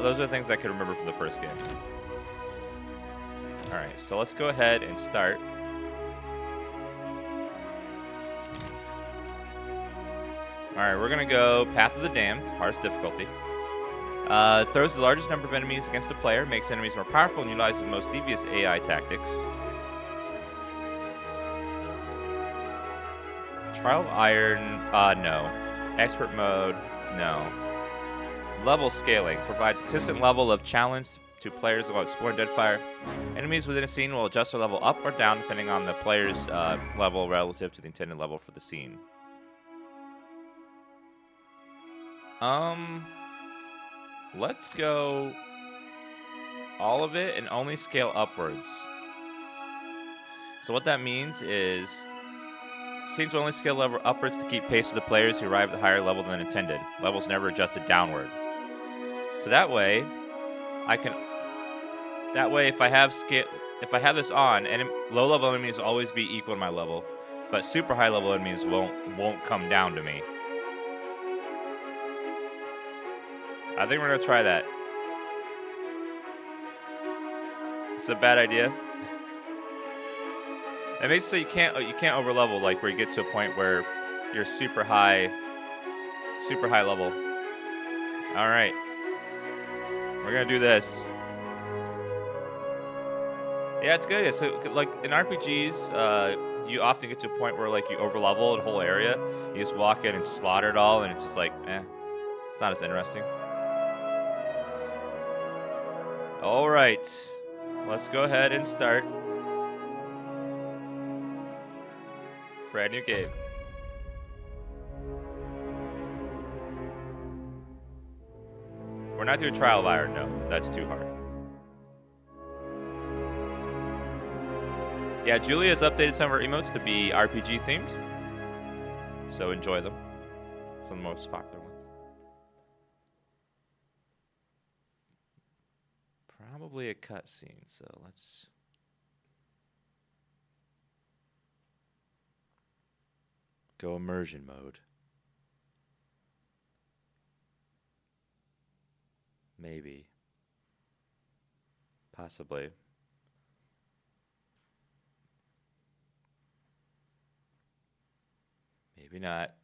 those are things I could remember from the first game. All right, so let's go ahead and start. All right, we're gonna go Path of the Damned, hardest difficulty. Throws the largest number of enemies against a player, makes enemies more powerful, and utilizes the most devious AI tactics. Trial of Iron, no. Expert mode, no. Level scaling provides consistent level of challenge to players while exploring Deadfire. Enemies within a scene will adjust their level up or down depending on the player's level relative to the intended level for the scene. Let's go all of it and only scale upwards. So what that means is scenes will only scale level upwards to keep pace with the players who arrive at a higher level than intended. Levels never adjusted downward. So that way, if I have this on, and low level enemies will always be equal to my level, but super high level enemies won't come down to me. I think we're gonna try that. It's a bad idea. It makes it so you can't over level, like where you get to a point where you're super high level. All right, we're gonna do this. Yeah, it's good. So like in RPGs, you often get to a point where like you over level a whole area. You just walk in and slaughter it all, and it's just like, it's not as interesting. All right, let's go ahead and start. Brand new game. We're not doing Trial of Iron, no. That's too hard. Yeah, Julia has updated some of her emotes to be RPG themed. So enjoy them. Some of the most popular ones. Probably a cutscene, so let's... go immersion mode. Maybe. Possibly. Maybe not.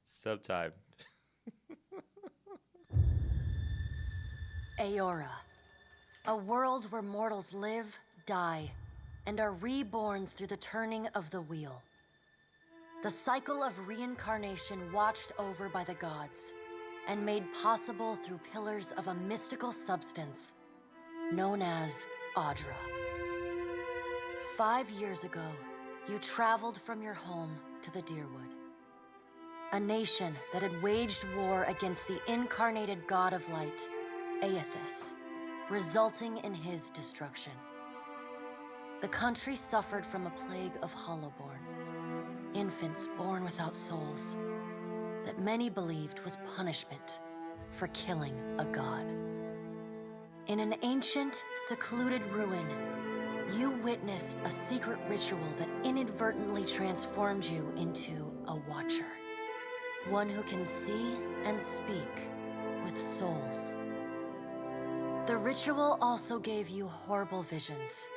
Subtime. Aora, a world where mortals live, die, and are reborn through the turning of the wheel. The cycle of reincarnation watched over by the gods, and made possible through pillars of a mystical substance known as Audra. 5 years ago, you traveled from your home to the Deerwood, a nation that had waged war against the incarnated god of light, Aethys, resulting in his destruction. The country suffered from a plague of Hollowborn, infants born without souls, that many believed was punishment for killing a god. In an ancient, secluded ruin, you witnessed a secret ritual that inadvertently transformed you into a watcher. One who can see and speak with souls. The ritual also gave you horrible visions,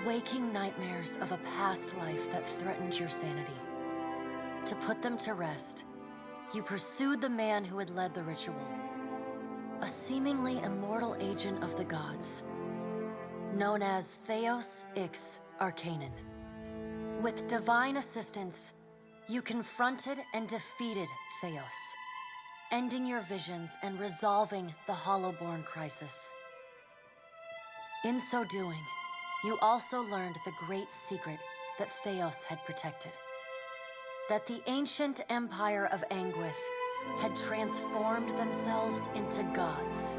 waking nightmares of a past life that threatened your sanity. To put them to rest, you pursued the man who had led the ritual, a seemingly immortal agent of the gods, known as Theos Ix Arcanon. With divine assistance, you confronted and defeated Theos, ending your visions and resolving the Hollowborn crisis. In so doing, you also learned the great secret that Theos had protected. That the ancient empire of Anguith had transformed themselves into gods.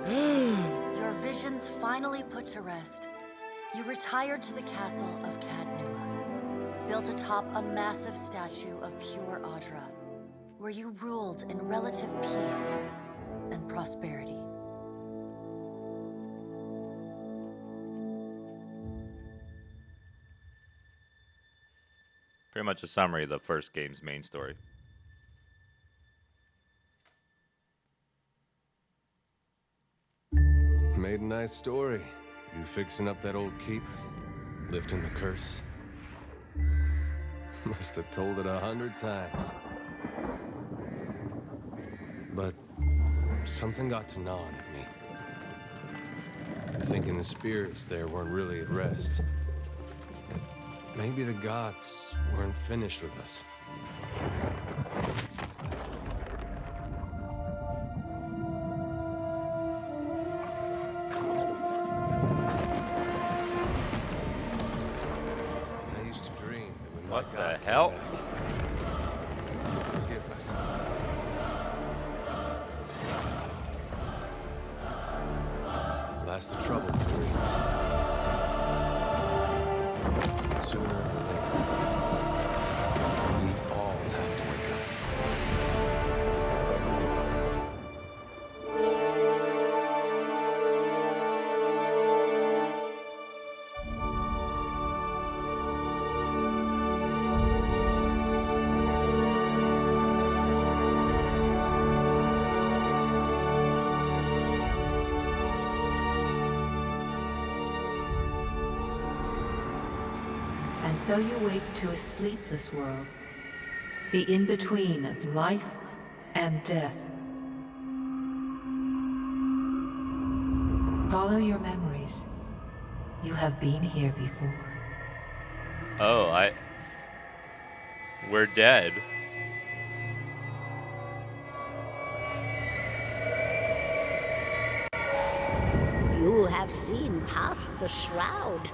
Your visions finally put to rest, you retired to the castle of Cadnua, built atop a massive statue of pure Audra, where you ruled in relative peace and prosperity. Pretty much a summary of the first game's main story. made a nice story. You fixing up that old keep? Lifting the curse? Must have told it 100 times. But something got to gnawing at me. Thinking the spirits there weren't really at rest. Maybe the gods weren't finished with us. I used to dream that when What my the God hell? came back, he would forgive us. That's the trouble with dreams. Sooner or later, we all have to wake up. And so you wake to a sleepless world, the in-between of life and death. Follow your memories. You have been here before. Oh, we're dead. You have seen past the shroud.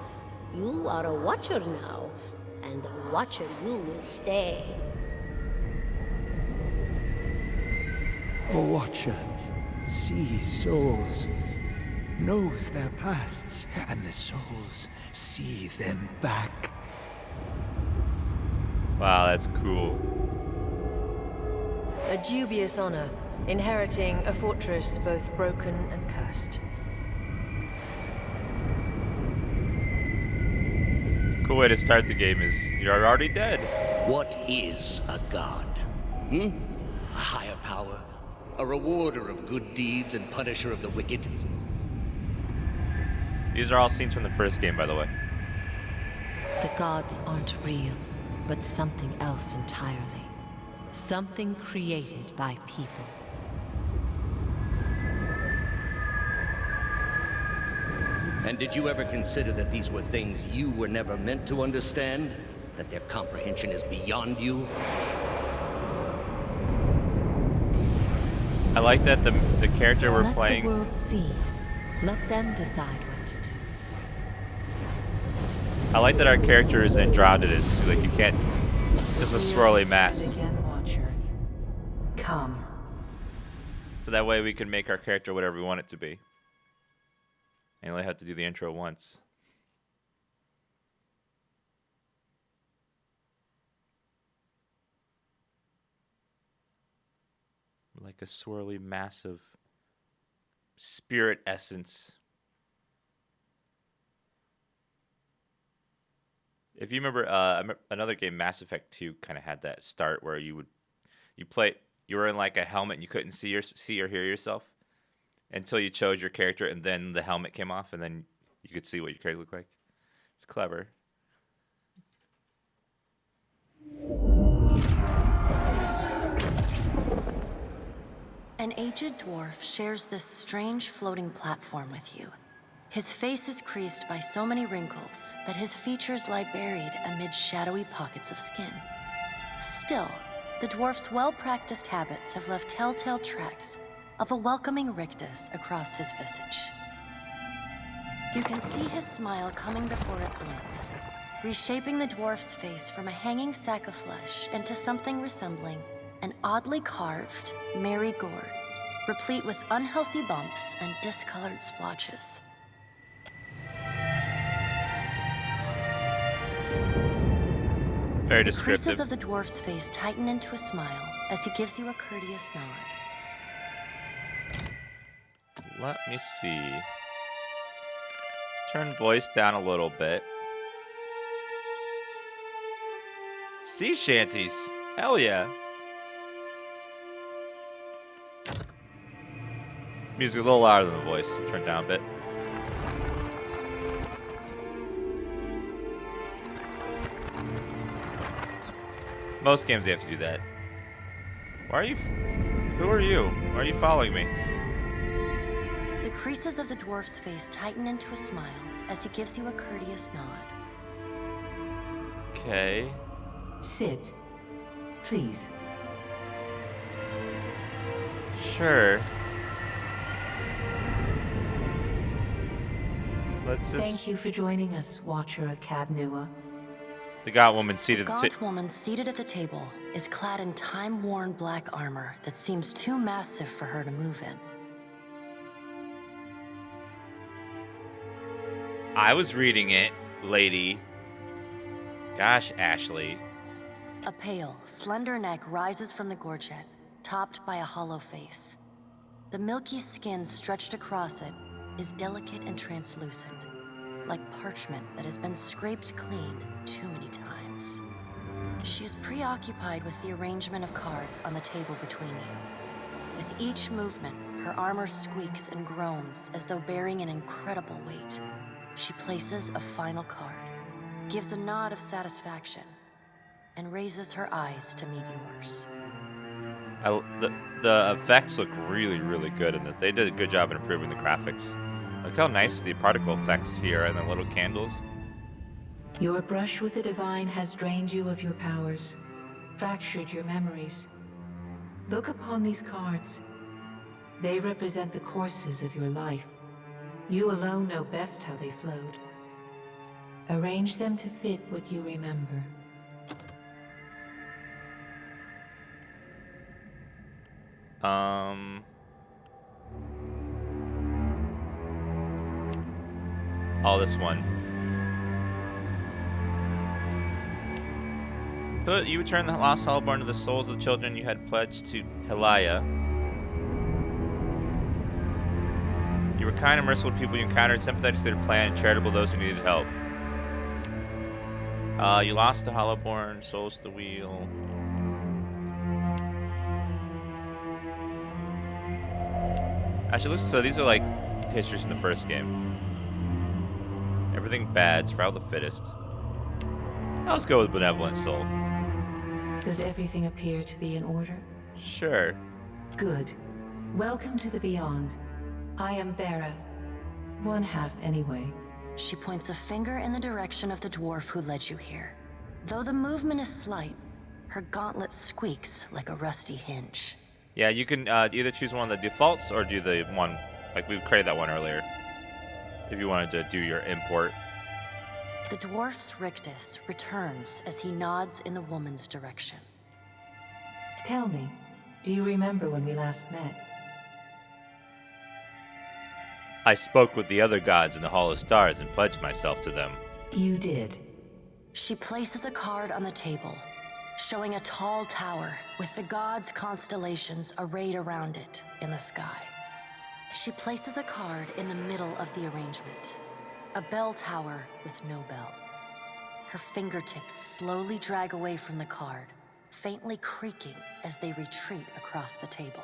You are a watcher now, and a watcher you will stay. A watcher sees souls, knows their pasts, and the souls see them back. Wow, that's cool. A dubious honor, inheriting a fortress both broken and cursed. Cool way to start the game is you're already dead. What is a god? A higher power? A rewarder of good deeds and punisher of the wicked? These are all scenes from the first game, by the way. The gods aren't real, but something else entirely. Something created by people. And did you ever consider that these were things you were never meant to understand? That their comprehension is beyond you? I like that the character we're playing. Let the world see. Let them decide what to do. I like that our character is Andromedus. Like you can't. Just a swirly mass. Again, Watcher. Come. So that way we can make our character whatever we want it to be. And you only have to do the intro once. Like a swirly, massive spirit essence. If you remember, another game, Mass Effect 2, kind of had that start where you were in like a helmet and you couldn't see or hear yourself until you chose your character, and then the helmet came off, and then you could see what your character looked like. It's clever. An aged dwarf shares this strange floating platform with you. His face is creased by so many wrinkles that his features lie buried amid shadowy pockets of skin. Still, the dwarf's well-practiced habits have left telltale tracks of a welcoming rictus across his visage. You can see his smile coming before it blooms, reshaping the dwarf's face from a hanging sack of flesh into something resembling an oddly carved, merry gourd, replete with unhealthy bumps and discolored splotches. Very The descriptive. creases of the dwarf's face tighten into a smile as he gives you a courteous nod. Let me see. Turn voice down a little bit. Sea shanties. Hell yeah. Music a little louder than the voice. Turn down a bit. Most games, they have to do that. Why are you... Who are you? Why are you following me? The creases of the dwarf's face tighten into a smile as he gives you a courteous nod. Okay. Sit. Please. Sure. Let's just... Thank you for joining us, Watcher of Cadnua. The god woman seated The at gaunt woman seated at the table is clad in time-worn black armor that seems too massive for her to move in. I was reading it, lady. Gosh, Ashley. A pale, slender neck rises from the gorget, topped by a hollow face. The milky skin stretched across it is delicate and translucent, like parchment that has been scraped clean too many times. She is preoccupied with the arrangement of cards on the table between you. With each movement, her armor squeaks and groans as though bearing an incredible weight. She places a final card, gives a nod of satisfaction, and raises her eyes to meet yours. The effects look really, really good in this. They did a good job in improving the graphics. Look how nice the particle effects here and the little candles. Your brush with the divine has drained you of your powers, fractured your memories. Look upon these cards. They represent the courses of your life. You alone know best how they flowed. Arrange them to fit what you remember. Oh, this one. But you return the lost hellborn to the souls of the children you had pledged to Helaya. You were kind and merciful to people you encountered, sympathetic to their plan, and charitable to those who needed help. You lost the Hollowborn, souls to the wheel. Actually, so these are like pictures in the first game. Everything bad, survival of the fittest. Let's go with Benevolent Soul. Does everything appear to be in order? Sure. Good. Welcome to the Beyond. I am Bareth. One half, anyway. She points a finger in the direction of the dwarf who led you here. Though the movement is slight, her gauntlet squeaks like a rusty hinge. Yeah, you can either choose one of the defaults or do the one, like we created that one earlier. If you wanted to do your import. The dwarf's rictus returns as he nods in the woman's direction. Tell me, do you remember when we last met? I spoke with the other gods in the Hall of Stars and pledged myself to them. You did. She places a card on the table, showing a tall tower with the gods' constellations arrayed around it in the sky. She places a card in the middle of the arrangement, a bell tower with no bell. Her fingertips slowly drag away from the card, faintly creaking as they retreat across the table.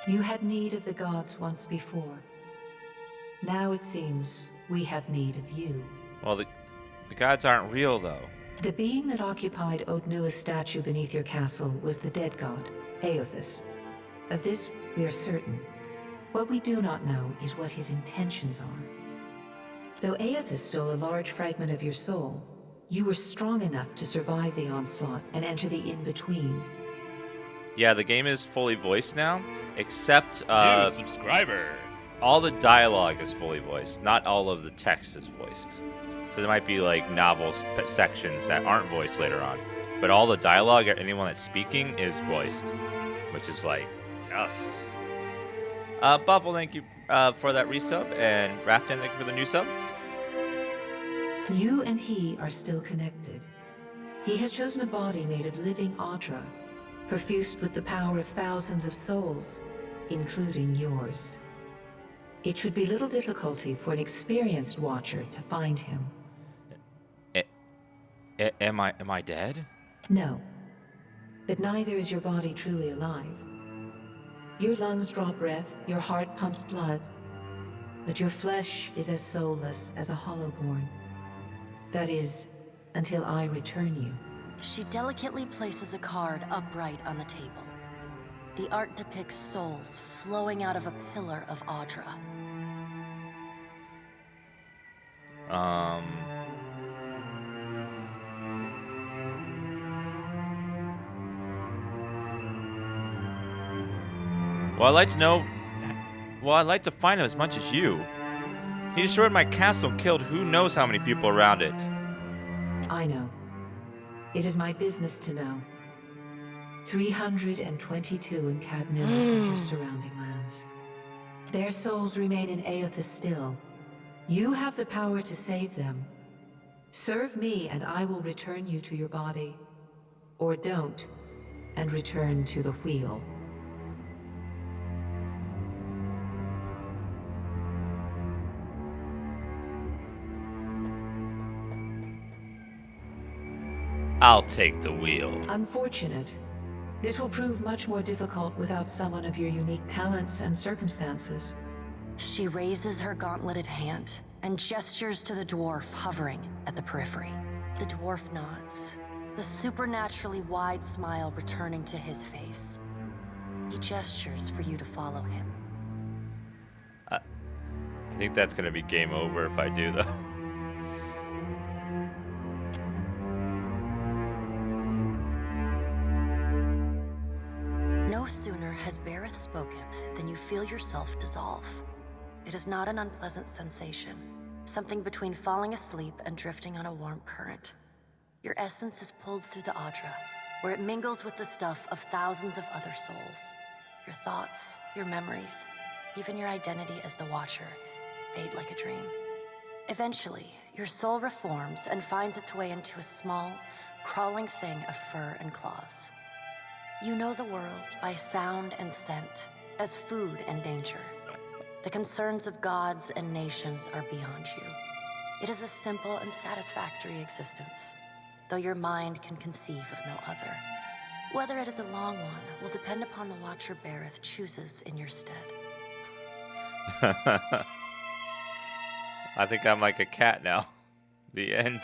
You had need of the gods once before. Now it seems we have need of you. Well, the gods aren't real, though. The being that occupied Odnua's statue beneath your castle was the dead god, Aothis. Of this, we are certain. What we do not know is what his intentions are. Though Aothis stole a large fragment of your soul, you were strong enough to survive the onslaught and enter the in-between. Yeah, the game is fully voiced now, except New subscriber. All the dialogue is fully voiced. Not all of the text is voiced. So there might be like novel sections that aren't voiced later on, but all the dialogue, anyone that's speaking, is voiced, which is like, yes. Buffalo, thank you for that resub, and Rafton, thank you for the new sub. You and he are still connected. He has chosen a body made of living Audra, perfused with the power of thousands of souls, including yours. It should be little difficulty for an experienced watcher to find him. Am I dead? No. But neither is your body truly alive. Your lungs draw breath, your heart pumps blood, but your flesh is as soulless as a hollowborn. That is, until I return you. She delicately places a card upright on the table. The art depicts souls flowing out of a pillar of Audra. Well, I'd like to know... Well, I'd like to find him as much as you. He destroyed my castle and killed who knows how many people around it. I know. It is my business to know. 322 in Cadmilla and your surrounding lands. Their souls remain in Aethys still. You have the power to save them. Serve me and I will return you to your body. Or don't, and return to the wheel. I'll take the wheel. Unfortunate. This will prove much more difficult without someone of your unique talents and circumstances. She raises her gauntleted hand and gestures to the dwarf hovering at the periphery. The dwarf nods, the supernaturally wide smile returning to his face. He gestures for you to follow him. I think that's gonna be game over if I do, though. No sooner has Berith spoken than you feel yourself dissolve. It is not an unpleasant sensation, something between falling asleep and drifting on a warm current. Your essence is pulled through the Audra, where it mingles with the stuff of thousands of other souls. Your thoughts, your memories, even your identity as the Watcher, fade like a dream. Eventually, your soul reforms and finds its way into a small, crawling thing of fur and claws. You know the world by sound and scent, as food and danger. The concerns of gods and nations are beyond you. It is a simple and satisfactory existence, though your mind can conceive of no other. Whether it is a long one will depend upon the Watcher Berith chooses in your stead. I think I'm like a cat now. The end.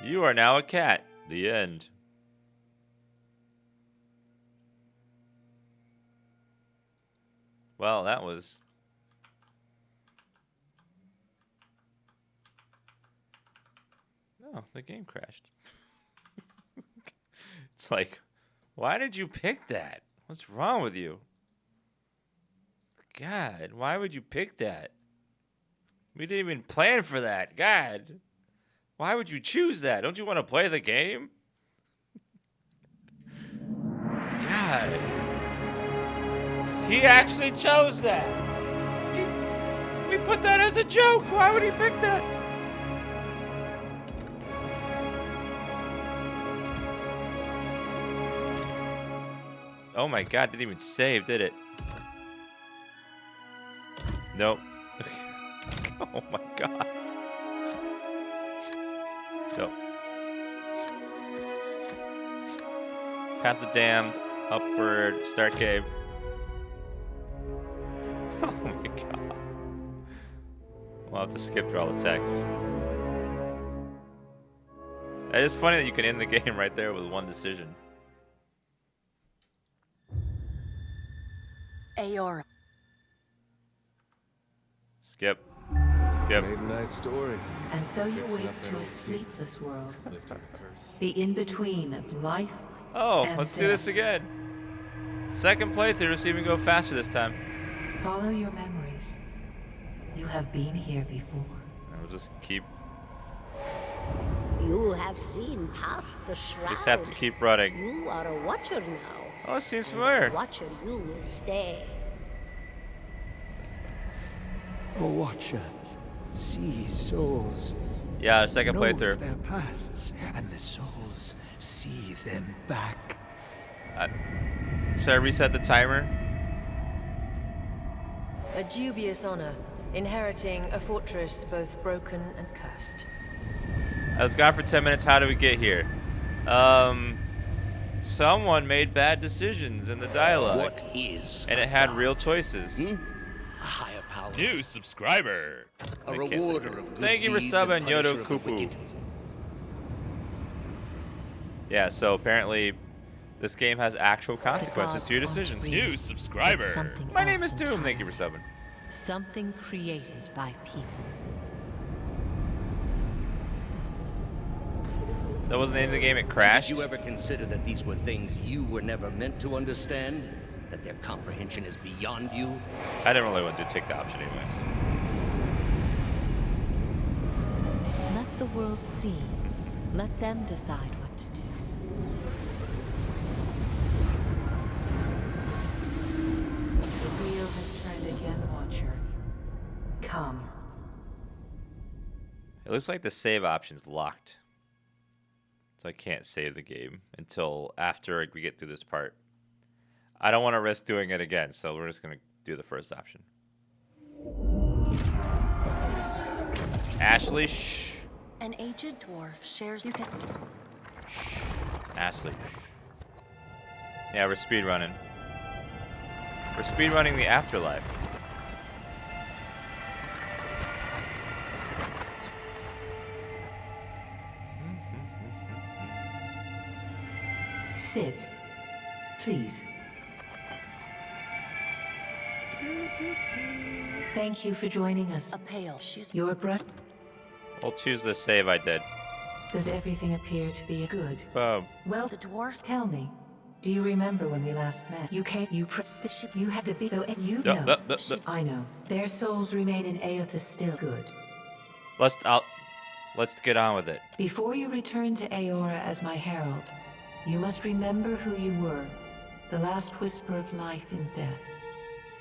You are now a cat. The end. Well, that was... Oh, the game crashed. It's like, why did you pick that? What's wrong with you? God, why would you pick that? We didn't even plan for that. God. Why would you choose that? Don't you want to play the game? God. He actually chose that. We put that as a joke. Why would he pick that? Oh my God, didn't even save, did it? Nope. Oh my God. So, Path of the Damned, Upward, Start Cave. Oh my God. We'll have to skip through all the text. It is funny that you can end the game right there with one decision. Aora. Skip. Skip. Made a nice story. And so you Fixing wake up to their a old sleepless world. Lifting the curse. The in-between of life Oh, and let's do this death. again. Second playthrough, see if we can go faster this time. Follow your memories. You have been here before. And we'll just keep... You have seen past the shroud. Just have to keep running. You are a Watcher now. Oh, it seems familiar. Watcher, you will stay. A Watcher sees souls, Yeah, second knows playthrough. their pasts, and the souls see them back. Should I reset the timer? A dubious honor, inheriting a fortress both broken and cursed. I was gone for 10 minutes. How did we get here? Someone made bad decisions in the dialogue. What is And it had real choices. a higher power? New subscriber. A rewarder of good Thank you for deeds and subbing, punisher Yodo of the Kupu. wicked. Yeah, so apparently this game has actual The consequences to your gods aren't decisions. real, New but subscriber. something My name else is Doom. Thank you for entirely. subbing. Something created by people. That wasn't the end of the game. It crashed. Did you ever consider that these were things you were never meant to understand? That their comprehension is beyond you? I didn't really want to take the option anyways. Let the world see. Let them decide what to do. The wheel has turned again, Watcher. Come. It looks like the save option's locked. So I can't save the game until after we get through this part. I don't want to risk doing it again, so we're just going to do the first option. Ashley, shh. An aged dwarf shares. You can. Shh. Ashley. Yeah, we're speedrunning. We're speedrunning the afterlife. Sit. Please. Thank you for joining us. A pale. She's. Your brush. We'll choose the save I did. Does everything appear to be good? Boom. Well, The dwarf. tell me. Do you remember when we last met? You came. You You had the big. You Yup, know. yup, yup, yup. I know. Their souls remain in Aothas still. Good. Let's get on with it. Before you return to Aora as my herald, you must remember who you were. The last whisper of life in death.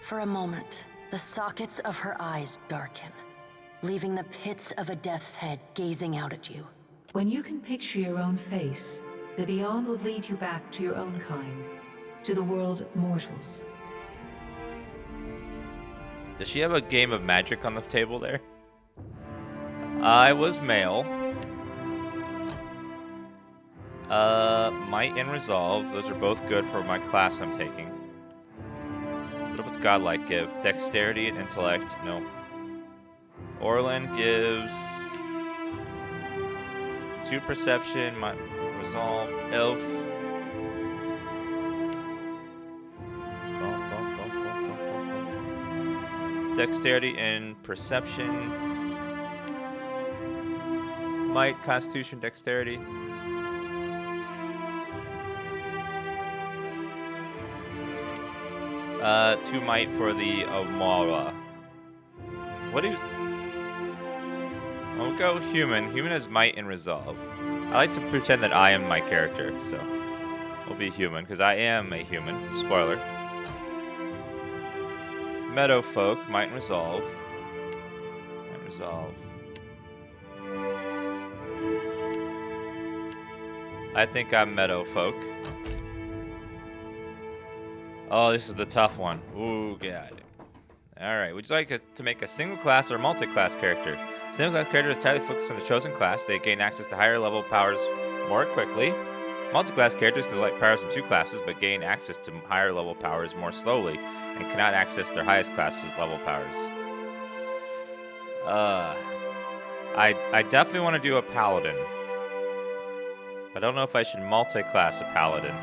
For a moment, the sockets of her eyes darken, leaving the pits of a death's head gazing out at you. When you can picture your own face, the beyond will lead you back to your own kind, to the world of mortals. Does she have a game of magic on the table there? I was male. Might and resolve. Those are both good for my class I'm taking. What does godlike give? Dexterity and intellect. No. Orlin gives 2 perception. My resolve. Elf. Dexterity and perception. Might, constitution, dexterity. Two might for the Omara. What do you... I'll go human. Human has might and resolve. I like to pretend that I am my character, so we'll be human, because I am a human. Spoiler. Meadow folk, might and resolve. Might and resolve. I think I'm meadow folk. Oh, this is the tough one. Ooh, God. Alright, would you like to make a single class or multi-class character? Single class character is entirely focused on the chosen class. They gain access to higher level powers more quickly. Multi-class characters collect powers from 2 classes, but gain access to higher level powers more slowly, and cannot access their highest classes level powers. I definitely want to do a Paladin. I don't know if I should multi-class a Paladin.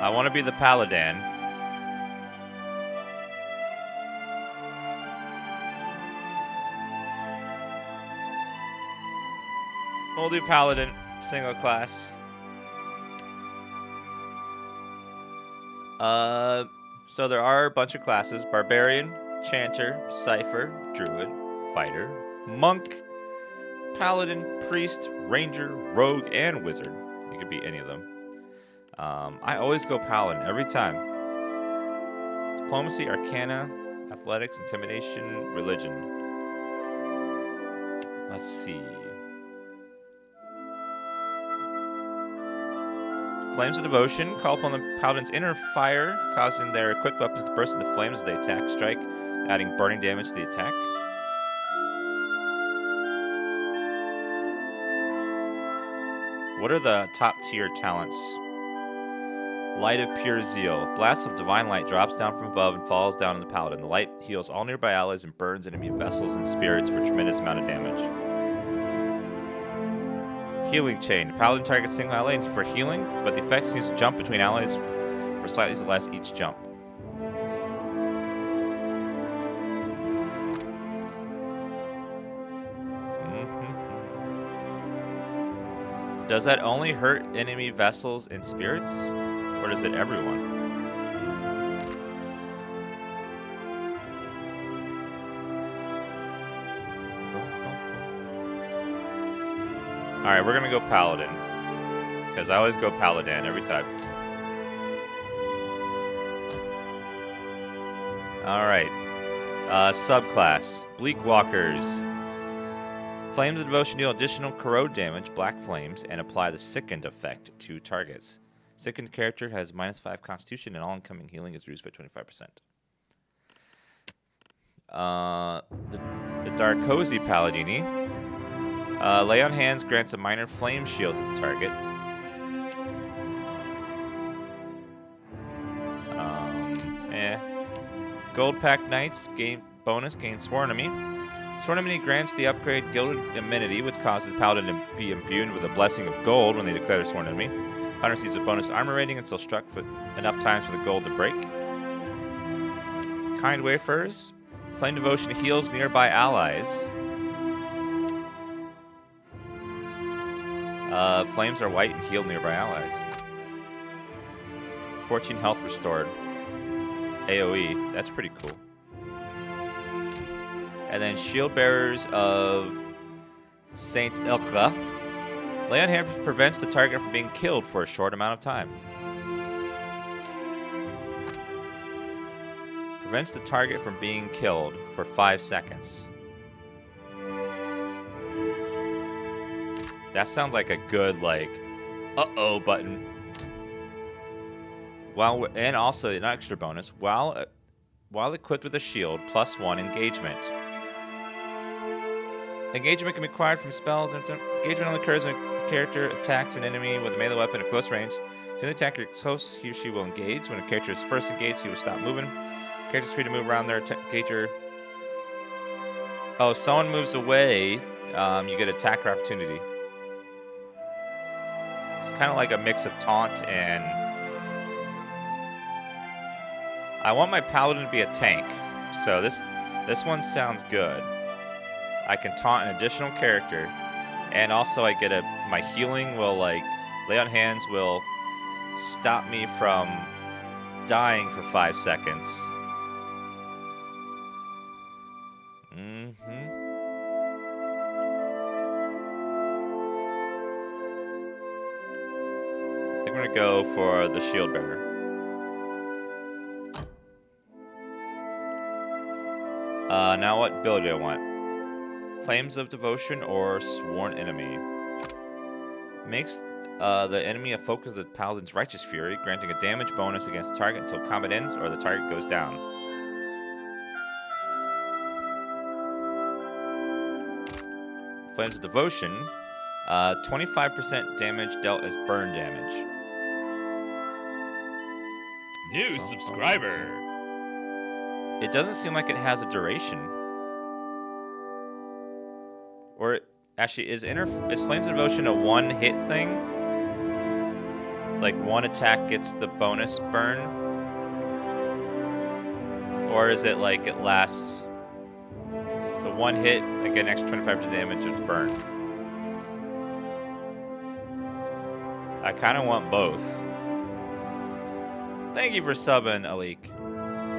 I want to be the Paladin. We'll do Paladin, single class. So there are a bunch of classes: Barbarian, Chanter, Cipher, Druid, Fighter, Monk, Paladin, Priest, Ranger, Rogue, and Wizard. You could be any of them. I always go Paladin every time. Diplomacy, Arcana, Athletics, Intimidation, Religion. Let's see. Flames of Devotion. Call upon the Paladin's inner fire, causing their equipped weapons to burst into flames as they attack, strike, adding burning damage to the attack. What are the top tier talents? Light of Pure Zeal. Blast of divine light drops down from above and falls down on the paladin. The light heals all nearby allies and burns enemy vessels and spirits for a tremendous amount of damage. Healing Chain. Paladin targets single ally for healing, but the effect seems to jump between allies for slightly less each jump. Does that only hurt enemy vessels and spirits? Or does it everyone? Alright, we're gonna go Paladin. Because I always go Paladin every time. Alright. Subclass. Bleak Walkers. Flames of Devotion deal additional corrode damage, black flames, and apply the Sickened effect to targets. Sickened character has -5 Constitution, and all incoming healing is reduced by 25%. The Darkozy Paladini. Lay on Hands grants a minor flame shield to the target. Gold Pack Knights gain Sworn Enemy. Sworn Enemy grants the upgrade Gilded Amenity, which causes the Paladin to be imbued with a blessing of gold when they declare their Sworn Enemy. Hunter receives a bonus armor rating until struck for enough times for the gold to break. Kind Wayfarers. Flame Devotion heals nearby allies. Flames are white and heal nearby allies. 14 health restored. AoE. That's pretty cool. And then Shield Bearers of Saint Ilka. Lay on Hand prevents the target from being killed for a short amount of time. Prevents the target from being killed for 5 seconds. That sounds like a good, like, uh-oh button. And also an extra bonus. While equipped with a shield, +1 engagement. Engagement can be acquired from spells. Engagement only occurs when a character attacks an enemy with a melee weapon at close range. When the attacker is close, he or she will engage. When a character is first engaged, he will stop moving. The character is free to move around their engager. Oh, if someone moves away, you get attacker opportunity. It's kind of like a mix of taunt and... I want my Paladin to be a tank, so this one sounds good. I can taunt an additional character, and also I get my healing will, like, Lay on Hands will stop me from dying for 5 seconds. I think we're gonna go for the Shield Bearer. Now what ability do I want? Flames of Devotion or Sworn Enemy. Makes the enemy a focus of the Paladin's Righteous Fury, granting a damage bonus against the target until combat ends or the target goes down. Flames of Devotion. 25% damage dealt as burn damage. New subscriber! It doesn't seem like it has a duration. Or actually, is Flames of Devotion a one-hit thing? Like one attack gets the bonus burn? Or is it like it lasts? So one hit, I get an extra 25% damage of burn. I kind of want both. Thank you for subbing, Alik.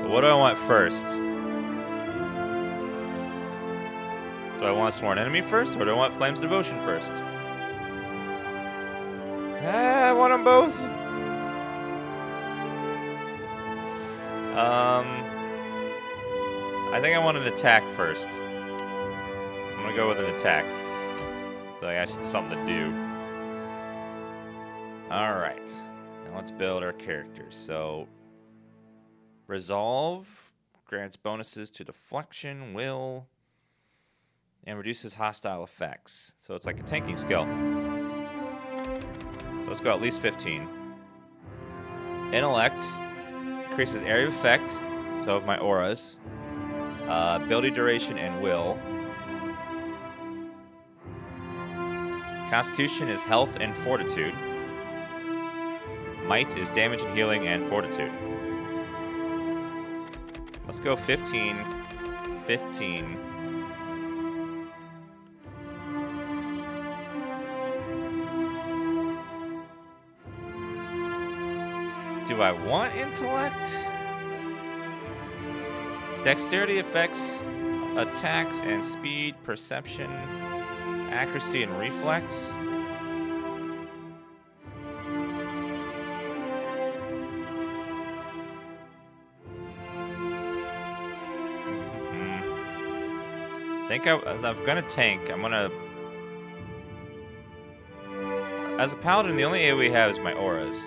But what do I want first? Do I want Sworn Enemy first, or do I want Flames of Devotion first? I want them both. I think I want an attack first. I'm gonna go with an attack. So I actually have something to do. Alright. Now let's build our characters. So, Resolve grants bonuses to Deflection, Will, and reduces hostile effects. So it's like a tanking skill. So let's go at least 15. Intellect increases area of effect, so of my auras. Ability duration and will. Constitution is health and fortitude. Might is damage and healing and fortitude. Let's go 15. 15. Do I want intellect? Dexterity affects attacks and speed, perception, accuracy, and reflex. I think I'm gonna tank. I'm gonna. As a paladin, the only AoE we have is my auras.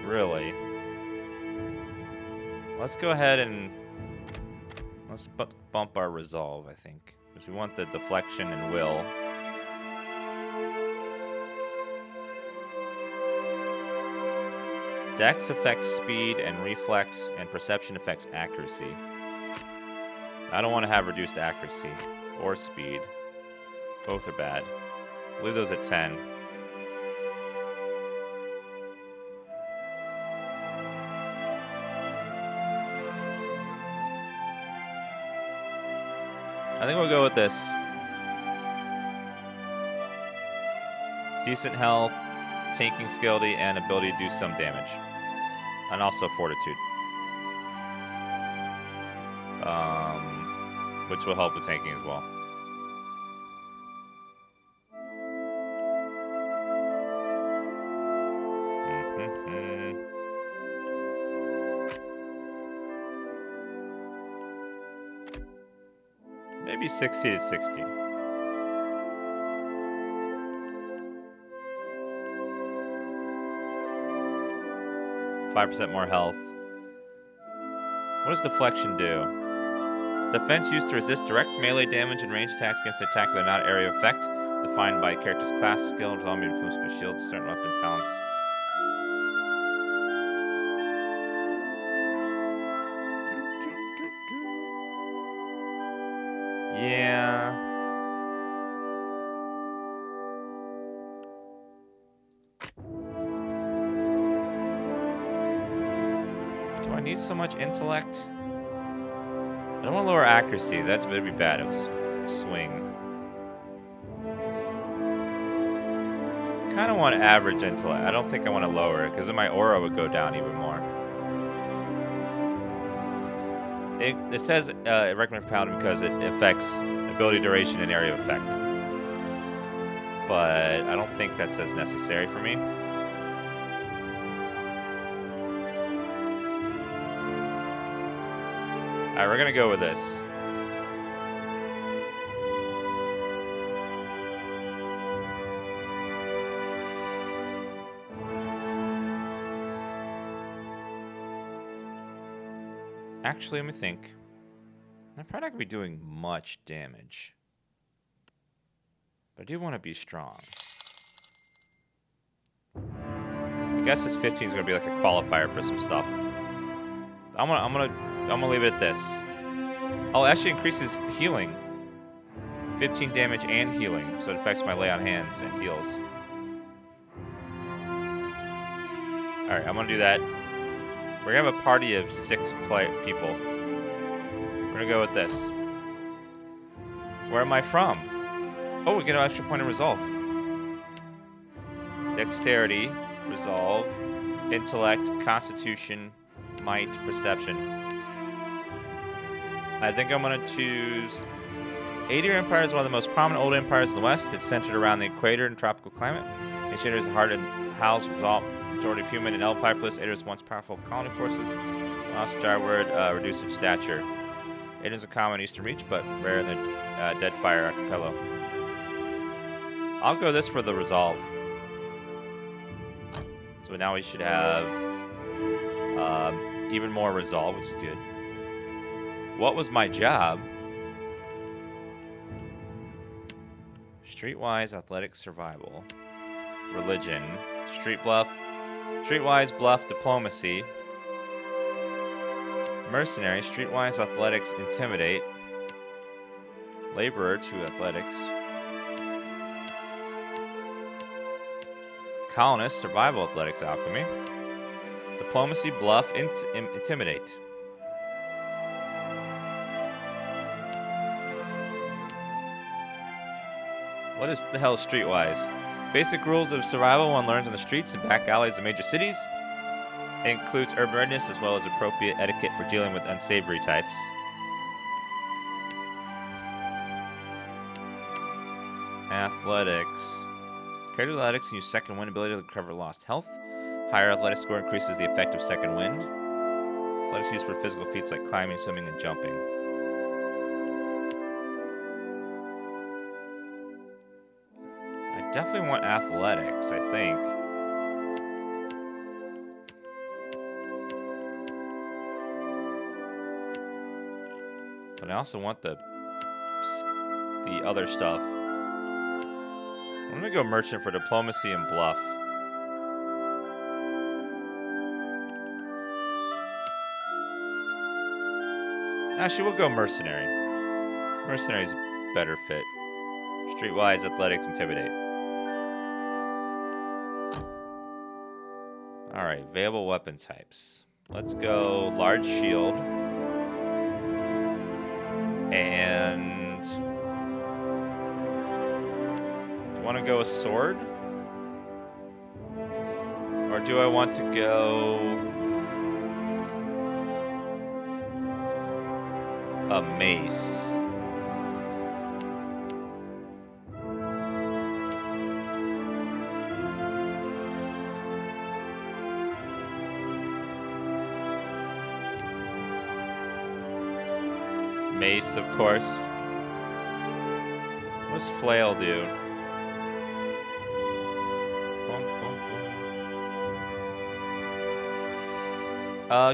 Really. Let's go ahead and let's bump our resolve, I think, because we want the deflection and will. Dex affects speed and reflex, and perception affects accuracy. I don't want to have reduced accuracy or speed. Both are bad. Leave those at 10. I think we'll go with this. Decent health, tanking skillity, and ability to do some damage. And also fortitude. Which will help with tanking as well. Maybe 60 to 60. %5 more health. What does deflection do? Defense used to resist direct melee damage and ranged attacks against the attack with not area of effect, defined by a character's class, skill, zombie, influence by shields, certain weapons, talents. Yeah. Do I need so much intellect? I don't want to lower accuracy. That's going to be bad. It'll just swing. Kind of want average intellect. I don't think I want to lower it because then my aura would go down even more. It says it recommends Paladin because it affects ability duration and area of effect. But I don't think that's as necessary for me. Alright, we're gonna go with this. Actually, let me think. I'm probably not gonna be doing much damage. But I do want to be strong. I guess this 15 is gonna be like a qualifier for some stuff. I'm gonna leave it at this. Oh, it actually increases healing. 15 damage and healing, so it affects my lay on hands and heals. Alright, I'm gonna do that. We're gonna have a party of 6 people. We're gonna go with this. Where am I from? Oh, we get an extra point of resolve. Dexterity, resolve, intellect, constitution, might, perception. I think I'm going to choose... Aedir Empire is one of the most prominent old empires in the West. It's centered around the equator and tropical climate. Aedir is a hard and house majority of human and elf populace. Aedir's once powerful colony forces. Lost Jarward, reduced in stature. Aedir's a common eastern reach, but rare in the Deadfire archipelago. I'll go this for the resolve. So now we should have even more resolve, which is good. What was my job? Streetwise, athletic, survival. Religion. Street bluff. Streetwise bluff diplomacy. Mercenary, streetwise athletics intimidate. Laborer, 2 athletics. Colonist, survival athletics alchemy. Diplomacy, bluff, intimidate. What is the hell streetwise? Basic rules of survival one learns on the streets and back alleys of major cities. It includes urban readiness as well as appropriate etiquette for dealing with unsavory types. Athletics. Character athletics can use second wind ability to recover lost health. Higher athletic score increases the effect of second wind. Athletics used for physical feats like climbing, swimming, and jumping. I definitely want athletics, I think. But I also want the other stuff. I'm gonna go merchant for diplomacy and bluff. Actually, we'll go mercenary. Mercenary's a better fit. Streetwise, athletics, intimidate. Alright, available weapon types. Let's go large shield. And do you want to go a sword? Or do I want to go a mace? Mace, of course. What does flail do?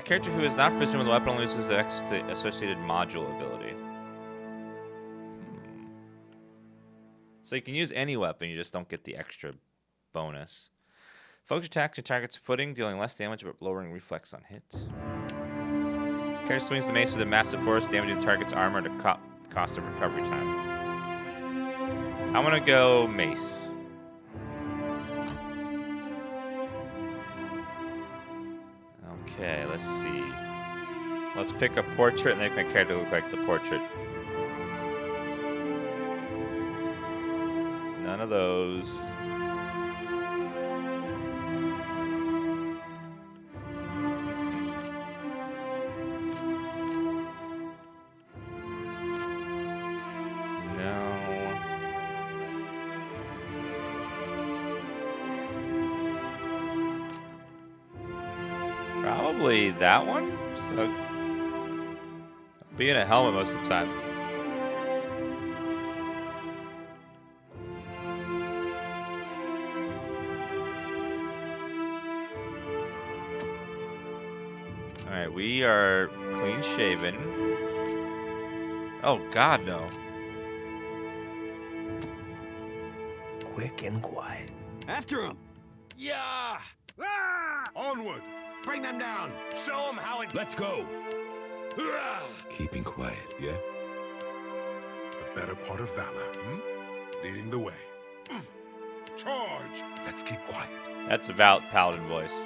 Character who is not proficient with a weapon only uses the associated module ability. So you can use any weapon, you just don't get the extra bonus. Focus attacks your target's footing, dealing less damage but lowering reflex on hit. Character swings the mace with a massive force, damaging the target's armor at a cost of recovery time. I'm gonna go mace. Okay, let's see. Let's pick a portrait and make my character look like the portrait. None of those. Probably that one. So I'll be in a helmet most of the time. All right, we are clean shaven. Oh God, no. Quick and quiet. After him! Yeah! Ah! Onward! Bring them down! Show them how it... Let's go! Keeping quiet, yeah? The better part of valor, leading the way. Charge! Let's keep quiet. That's a valid paladin voice.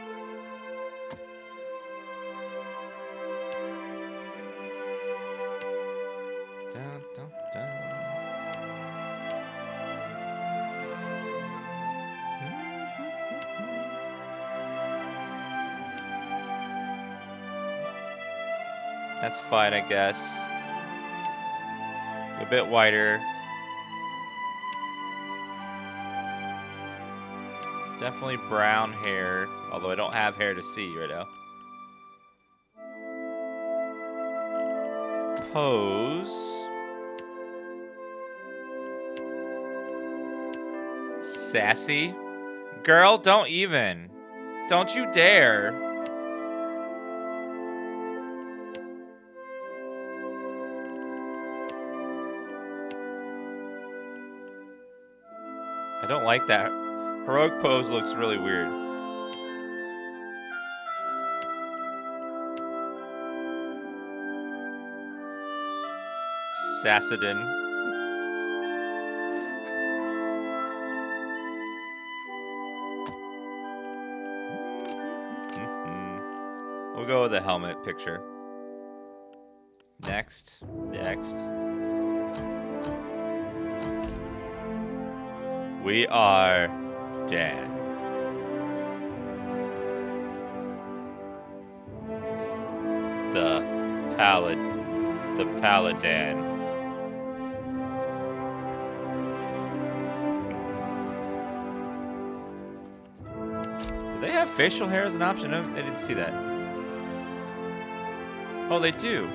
Dun, dun, dun. That's fine, I guess. A bit wider. Definitely brown hair, although I don't have hair to see right now. Pose. Sassy. Girl, don't even. Don't you dare. I don't like that. Heroic pose looks really weird. Sassadin. We'll go with the helmet picture. Next. We are Dan. The Paladin. Do they have facial hair as an option? I didn't see that. Oh, they do.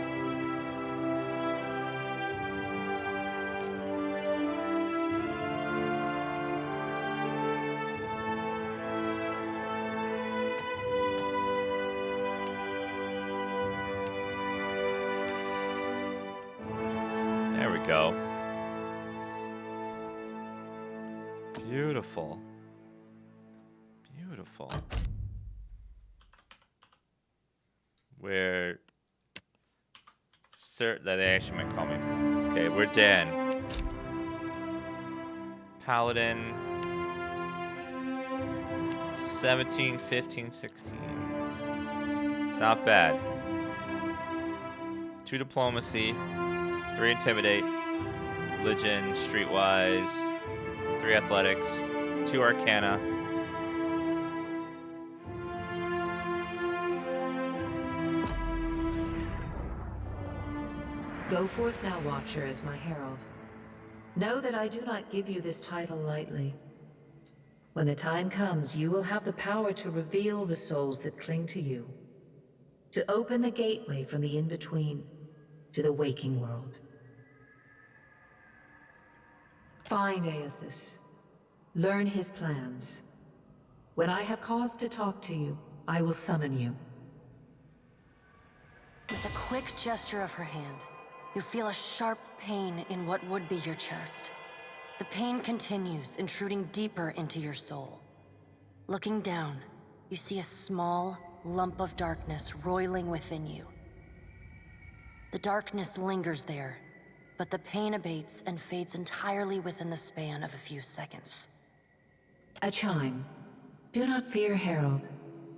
There we go. Beautiful. Beautiful. Where... Sir, that they actually might call me. Okay, we're Dan. Paladin. 17, 15, 16. It's not bad. 2 diplomacy. 3 intimidate. Religion, streetwise. 3 athletics. 2 arcana. Go forth now, Watcher, as my herald. Know that I do not give you this title lightly. When the time comes, you will have the power to reveal the souls that cling to you, to open the gateway from the in-between to the waking world. Find Aethys. Learn his plans. When I have cause to talk to you, I will summon you. With a quick gesture of her hand, you feel a sharp pain in what would be your chest. The pain continues, intruding deeper into your soul. Looking down, you see a small lump of darkness roiling within you. The darkness lingers there, but the pain abates and fades entirely within the span of a few seconds. A chime. Do not fear, Herald.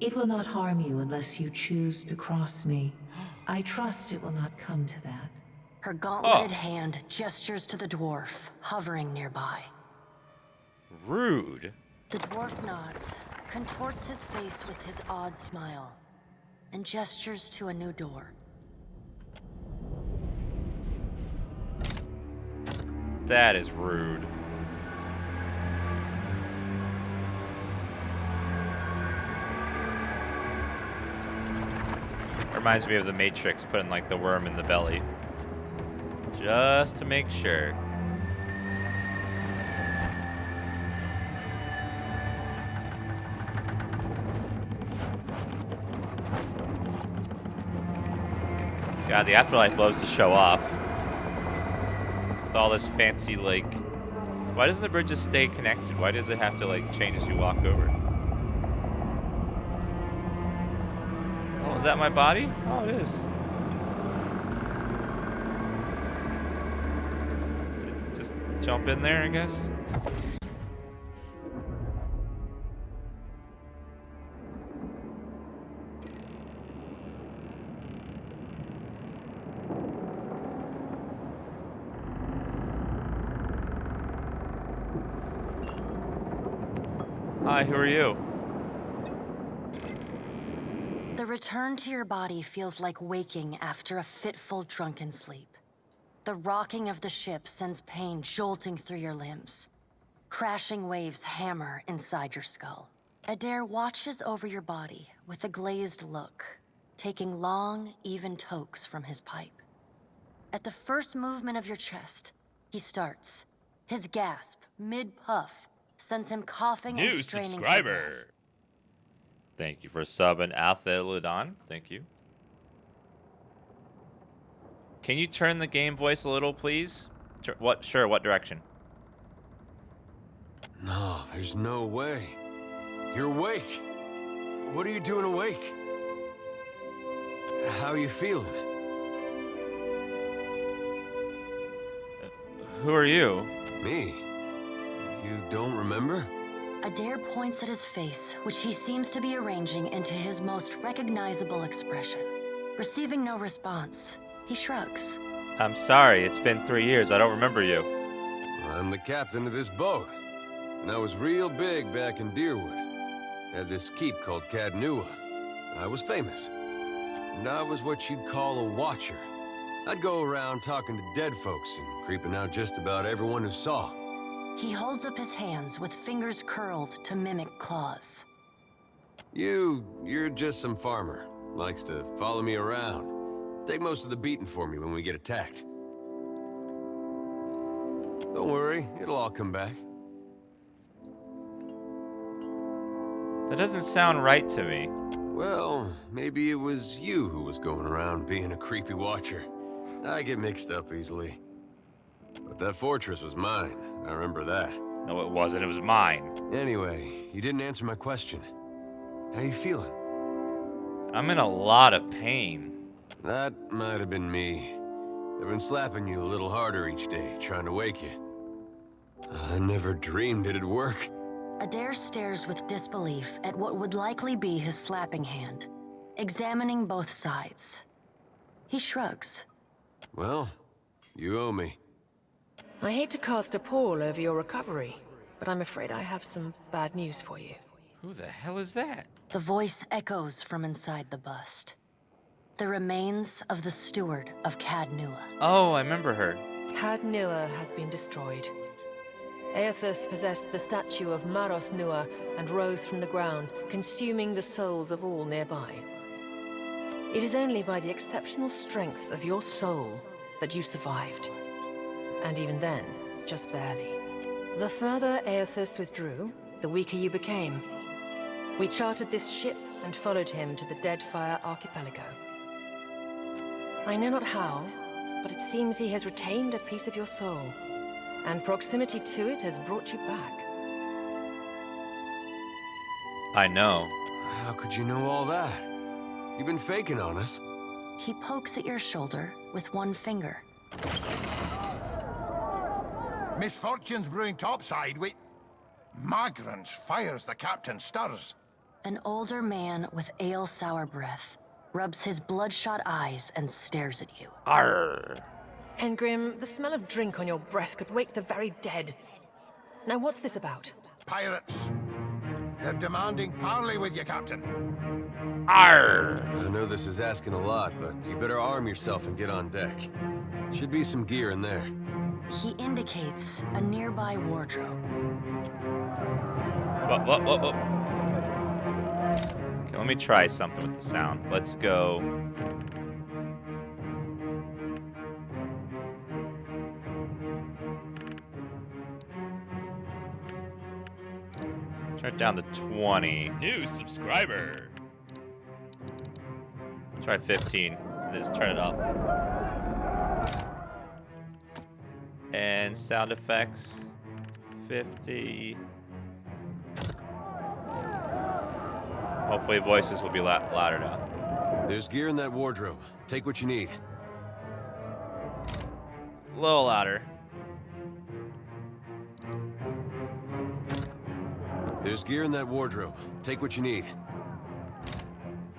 It will not harm you unless you choose to cross me. I trust it will not come to that. Her gauntleted hand gestures to the dwarf, hovering nearby. Rude. The dwarf nods, contorts his face with his odd smile, and gestures to a new door. That is rude. Reminds me of the Matrix putting like the worm in the belly. Just to make sure. God, the Afterlife loves to show off. With all this fancy, like... Why doesn't the bridge just stay connected? Why does it have to, like, change as you walk over? Oh, is that my body? Oh, it is. Just jump in there, I guess. Hi, who are you? The return to your body feels like waking after a fitful drunken sleep. The rocking of the ship sends pain jolting through your limbs. Crashing waves hammer inside your skull. Adair watches over your body with a glazed look, taking long, even tokes from his pipe. At the first movement of your chest, he starts. His gasp, mid-puff, sends him coughing and New straining for subscriber. breath. Thank you for subbing Althelidon. Thank you. Can you turn the game voice a little, please? What? Sure, what direction? No, there's no way. You're awake. What are you doing awake? How are you feeling? Who are you? Me? You don't remember? Adair points at his face, which he seems to be arranging into his most recognizable expression. Receiving no response, he shrugs. I'm sorry, it's been 3 years. I don't remember you. I'm the captain of this boat. And I was real big back in Deerwood. Had this keep called Cadnua. I was famous. And I was what you'd call a watcher. I'd go around talking to dead folks and creeping out just about everyone who saw. He holds up his hands with fingers curled to mimic claws. You're just some farmer. Likes to follow me around. Take most of the beating for me when we get attacked. Don't worry, it'll all come back. That doesn't sound right to me. Well, maybe it was you who was going around being a creepy watcher. I get mixed up easily. But that fortress was mine. I remember that. No, it wasn't. It was mine. Anyway, you didn't answer my question. How you feeling? I'm in a lot of pain. That might have been me. I've been slapping you a little harder each day, trying to wake you. I never dreamed it'd work. Adair stares with disbelief at what would likely be his slapping hand, examining both sides. He shrugs. Well, you owe me. I hate to cast a pall over your recovery, but I'm afraid I have some bad news for you. Who the hell is that? The voice echoes from inside the bust. The remains of the steward of Cadnua. Oh, I remember her. Cadnua has been destroyed. Aethys possessed the statue of Maros Nua and rose from the ground, consuming the souls of all nearby. It is only by the exceptional strength of your soul that you survived. And even then, just barely. The further Aethys withdrew, the weaker you became. We chartered this ship and followed him to the Deadfire archipelago. I know not how, but it seems he has retained a piece of your soul, and proximity to it has brought you back. I know. How could you know all that? You've been faking on us. He pokes at your shoulder with one finger. Misfortunes brewing topside, wait. Magrans fires the captain stirs. An older man with ale-sour breath rubs his bloodshot eyes and stares at you. Arr. Engrim, the smell of drink on your breath could wake the very dead. Now what's this about? Pirates. They're demanding parley with you, Captain. Arr. I know this is asking a lot, but you better arm yourself and get on deck. Should be some gear in there. He indicates a nearby wardrobe. Whoa. Okay, let me try something with the sound. Let's go. Turn it down to 20. New subscriber. Try 15. Just turn it up. And sound effects, 50. Hopefully voices will be louder now. There's gear in that wardrobe. Take what you need. A little louder. There's gear in that wardrobe. Take what you need.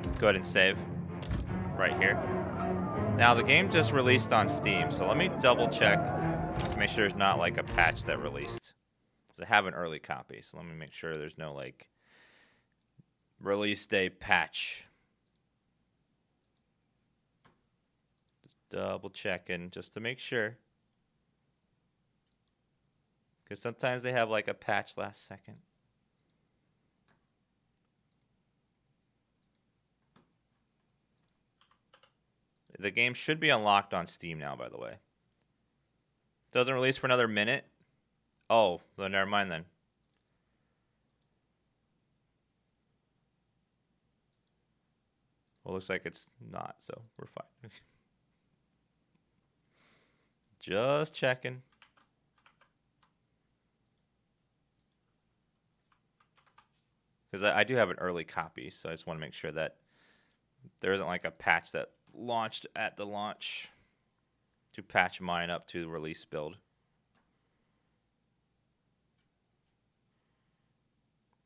Let's go ahead and save. Right here. Now the game just released on Steam, so let me double check to make sure there's not like a patch that released. Because I have an early copy, so let me make sure there's no like release day patch. Just double checking just to make sure. Because sometimes they have like a patch last second. The game should be unlocked on Steam now, by the way. Doesn't release for another minute. Oh, well, never mind then. Well, looks like it's not, so we're fine. Just checking. Because I do have an early copy, so I just want to make sure that there isn't like a patch that launched at the launch to patch mine up to the release build.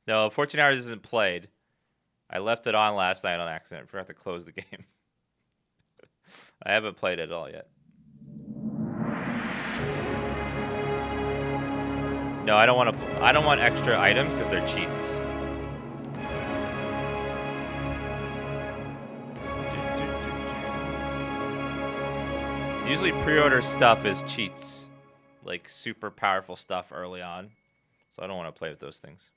No, 14 hours isn't played. I left it on last night on accident. I forgot to close the game. I haven't played it at all yet. No, I don't want to. I don't want extra items because they're cheats. Usually pre-order stuff is cheats, like super powerful stuff early on. So I don't want to play with those things.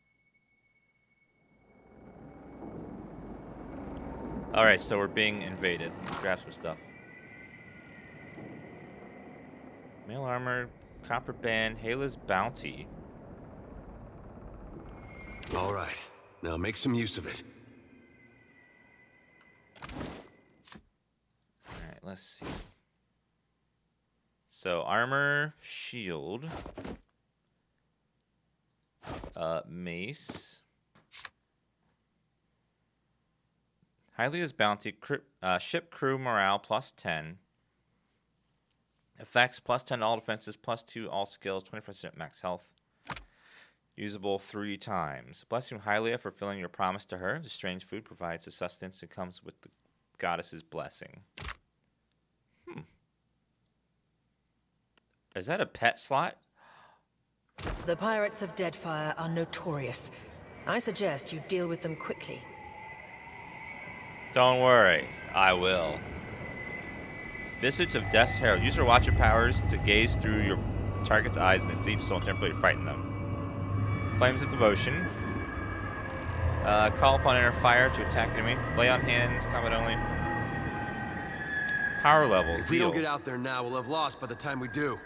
All right, so we're being invaded. Let's grab some stuff. Mail armor, copper band, Hala's bounty. All right, now make some use of it. All right, let's see. So armor, shield, mace, Hylia's bounty, ship crew morale +10, effects +10 all defenses, +2 all skills, 20% max health, usable 3 times. Blessing Hylia for fulfilling your promise to her. The strange food provides the sustenance and comes with the goddess's blessing. Is that a pet slot? The pirates of Deadfire are notorious. I suggest you deal with them quickly. Don't worry, I will. Visage of Death's Herald. Use your watcher powers to gaze through your target's eyes in a deep soul and temporarily frighten them. Flames of Devotion. Call upon inner fire to attack enemy. Lay on hands, combat only. Power levels. If we don't get out there now, we'll have lost by the time we do.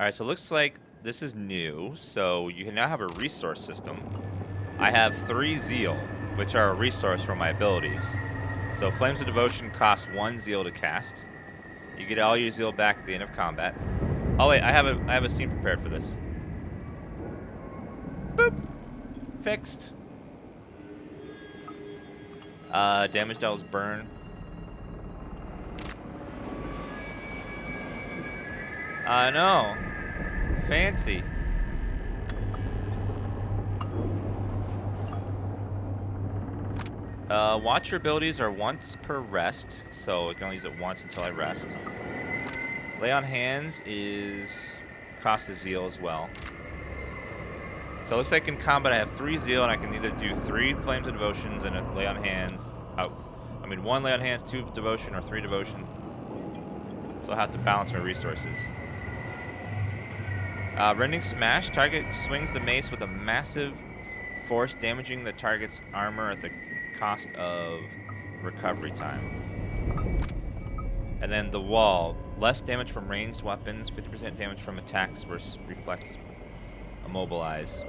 Alright, so it looks like this is new. So you can now have a resource system. I have 3 Zeal, which are a resource for my abilities. So Flames of Devotion costs 1 Zeal to cast. You get all your Zeal back at the end of combat. Oh wait, I have a scene prepared for this. Boop. Fixed. Damage devils burn. No. Fancy. Watcher abilities are once per rest, so I can only use it once until I rest. Lay on hands is cost of Zeal as well. So it looks like in combat I have 3 Zeal, and I can either do 3 Flames of Devotions and a Lay on Hands. 1 Lay on Hands, 2 Devotion, or 3 Devotion. So I'll have to balance my resources. Rending Smash. Target swings the mace with a massive force, damaging the target's armor at the cost of recovery time. And then the Wall. Less damage from ranged weapons, 50% damage from attacks versus reflex. Immobilize.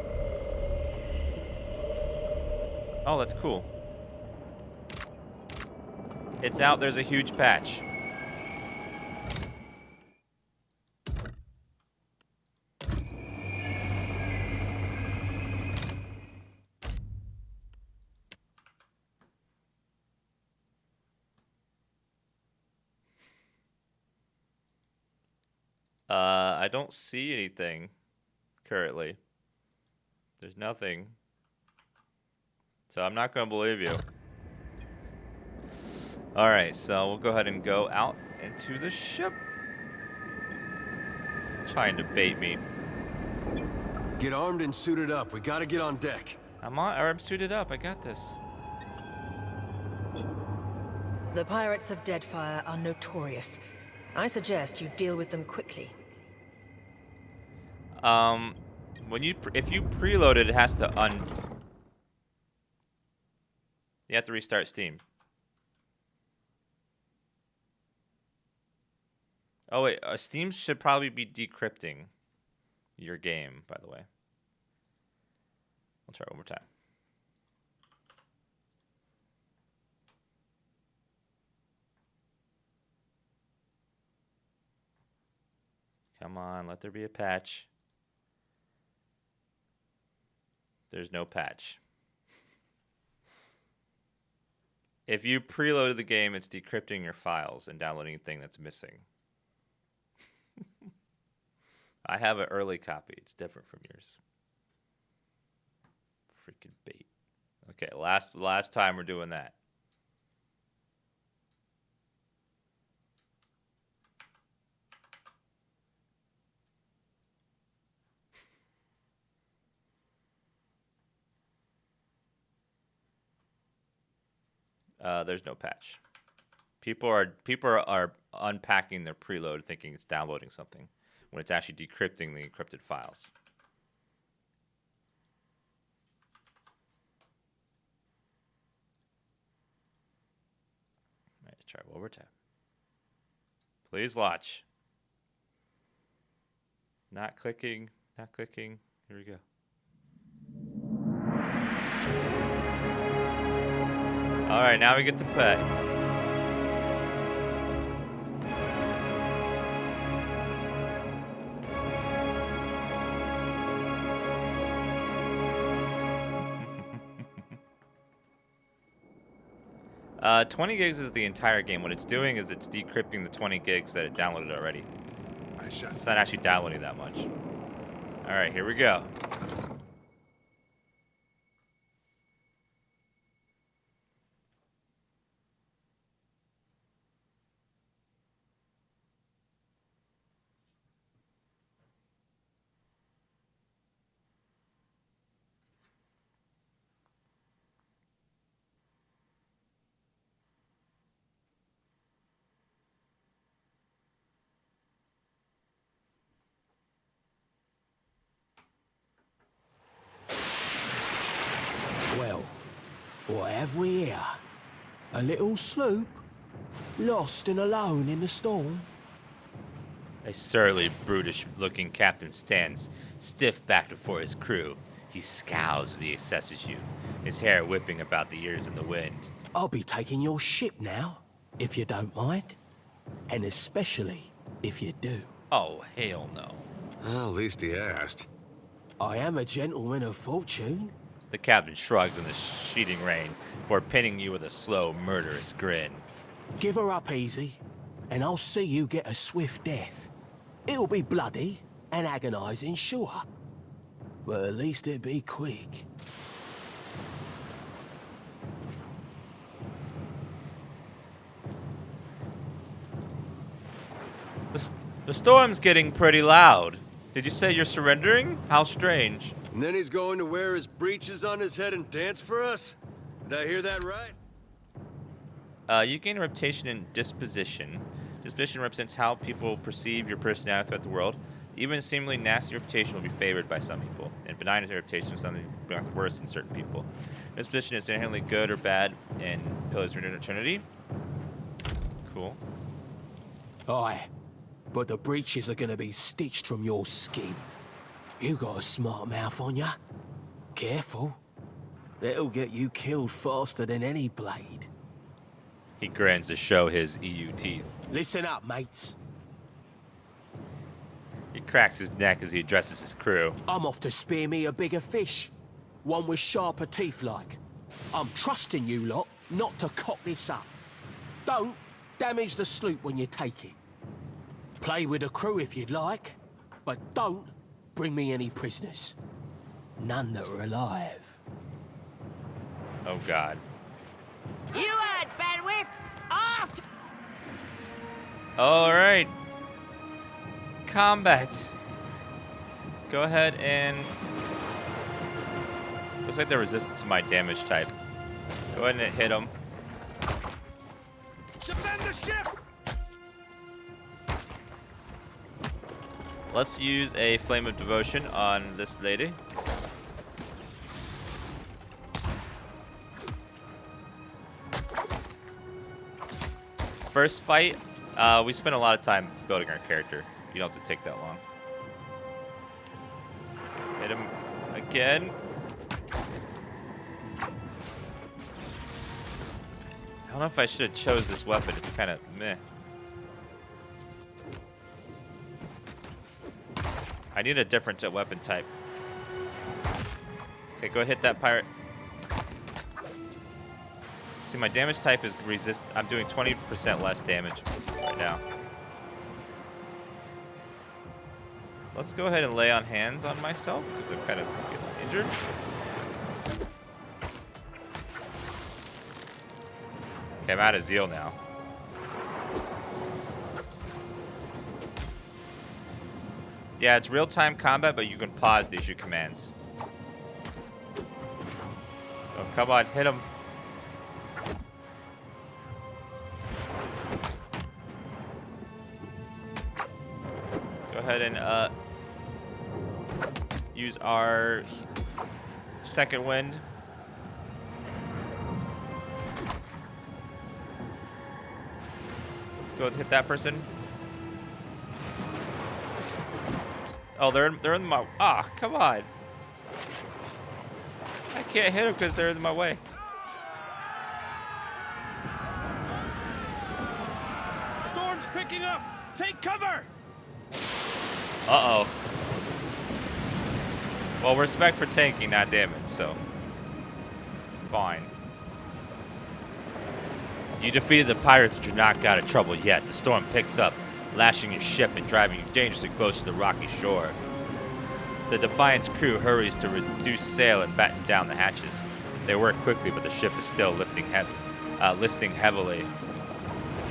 Oh, that's cool. It's out. There's a huge patch. I don't see anything currently. There's nothing. So I'm not going to believe you. Alright, so we'll go ahead and go out into the ship. Trying to bait me. Get armed and suited up. We gotta get on deck. I'm suited up. I got this. The pirates of Deadfire are notorious. I suggest you deal with them quickly. If you preload it, it has to You have to restart Steam. Oh wait, Steam should probably be decrypting your game, by the way. I'll try it one more time. Come on, let there be a patch. There's no patch. If you preloaded the game, it's decrypting your files and downloading a thing that's missing. I have an early copy. It's different from yours. Freaking bait. Okay, last time we're doing that. There's no patch. People are unpacking their preload thinking it's downloading something when it's actually decrypting the encrypted files. All right, let's try one more time. Please launch. Not clicking. Not clicking. Here we go. All right, now we get to play. 20 gigs is the entire game. What it's doing is it's decrypting the 20 gigs that it downloaded already. It's not actually downloading that much. All right, here we go. Well, what have we here? A little sloop? Lost and alone in the storm? A surly, brutish-looking captain stands stiff-backed before his crew. He scowls as he assesses you, his hair whipping about the ears in the wind. I'll be taking your ship now, if you don't mind. And especially if you do. Oh, hell no. Well, at least he asked. I am a gentleman of fortune. The captain shrugs in the sheeting rain before pinning you with a slow, murderous grin. Give her up easy, and I'll see you get a swift death. It'll be bloody and agonizing, sure. But at least it'll be quick. The storm's getting pretty loud. Did you say you're surrendering? How strange. And then he's going to wear his breeches on his head and dance for us? Did I hear that right? You gain a reputation in disposition. Disposition represents how people perceive your personality throughout the world. Even a seemingly nasty reputation will be favored by some people, and benign reputation is something worse in certain people. Disposition is inherently good or bad in Pillars of Eternity. Cool. Aye, but the breeches are gonna be stitched from your skin. You got a smart mouth on ya. Careful. That'll get you killed faster than any blade. He grins to show his EU teeth. Listen up, mates. He cracks his neck as he addresses his crew. I'm off to spear me a bigger fish. One with sharper teeth like. I'm trusting you lot not to cock this up. Don't damage the sloop when you take it. Play with the crew if you'd like, but don't bring me any prisoners. None that are alive. Oh, God. You heard, Fenwith! Aft! All right. Combat. Go ahead and... Looks like they're resistant to my damage type. Go ahead and hit them. Defend the ship! Let's use a Flame of Devotion on this lady. First fight, we spent a lot of time building our character. You don't have to take that long. Hit him again. I don't know if I should have chose this weapon. It's kind of meh. I need a different weapon type. Okay, go hit that pirate. See, my damage type is resist. I'm doing 20% less damage right now. Let's go ahead and lay on hands on myself because I'm kind of getting injured. Okay, I'm out of zeal now. Yeah, it's real-time combat, but you can pause to issue commands. Oh, come on, hit him. Go ahead and use our second wind. Go hit that person. Oh, they're in my... Ah, come on. I can't hit them because they're in my way. Storm's picking up! Take cover! Uh-oh. Well, respect for tanking, not damage, so... Fine. You defeated the pirates, but you're not out of trouble yet. The storm picks up, lashing your ship and driving you dangerously close to the rocky shore. The Defiant's crew hurries to reduce sail and batten down the hatches. They work quickly, but the ship is still listing heavily.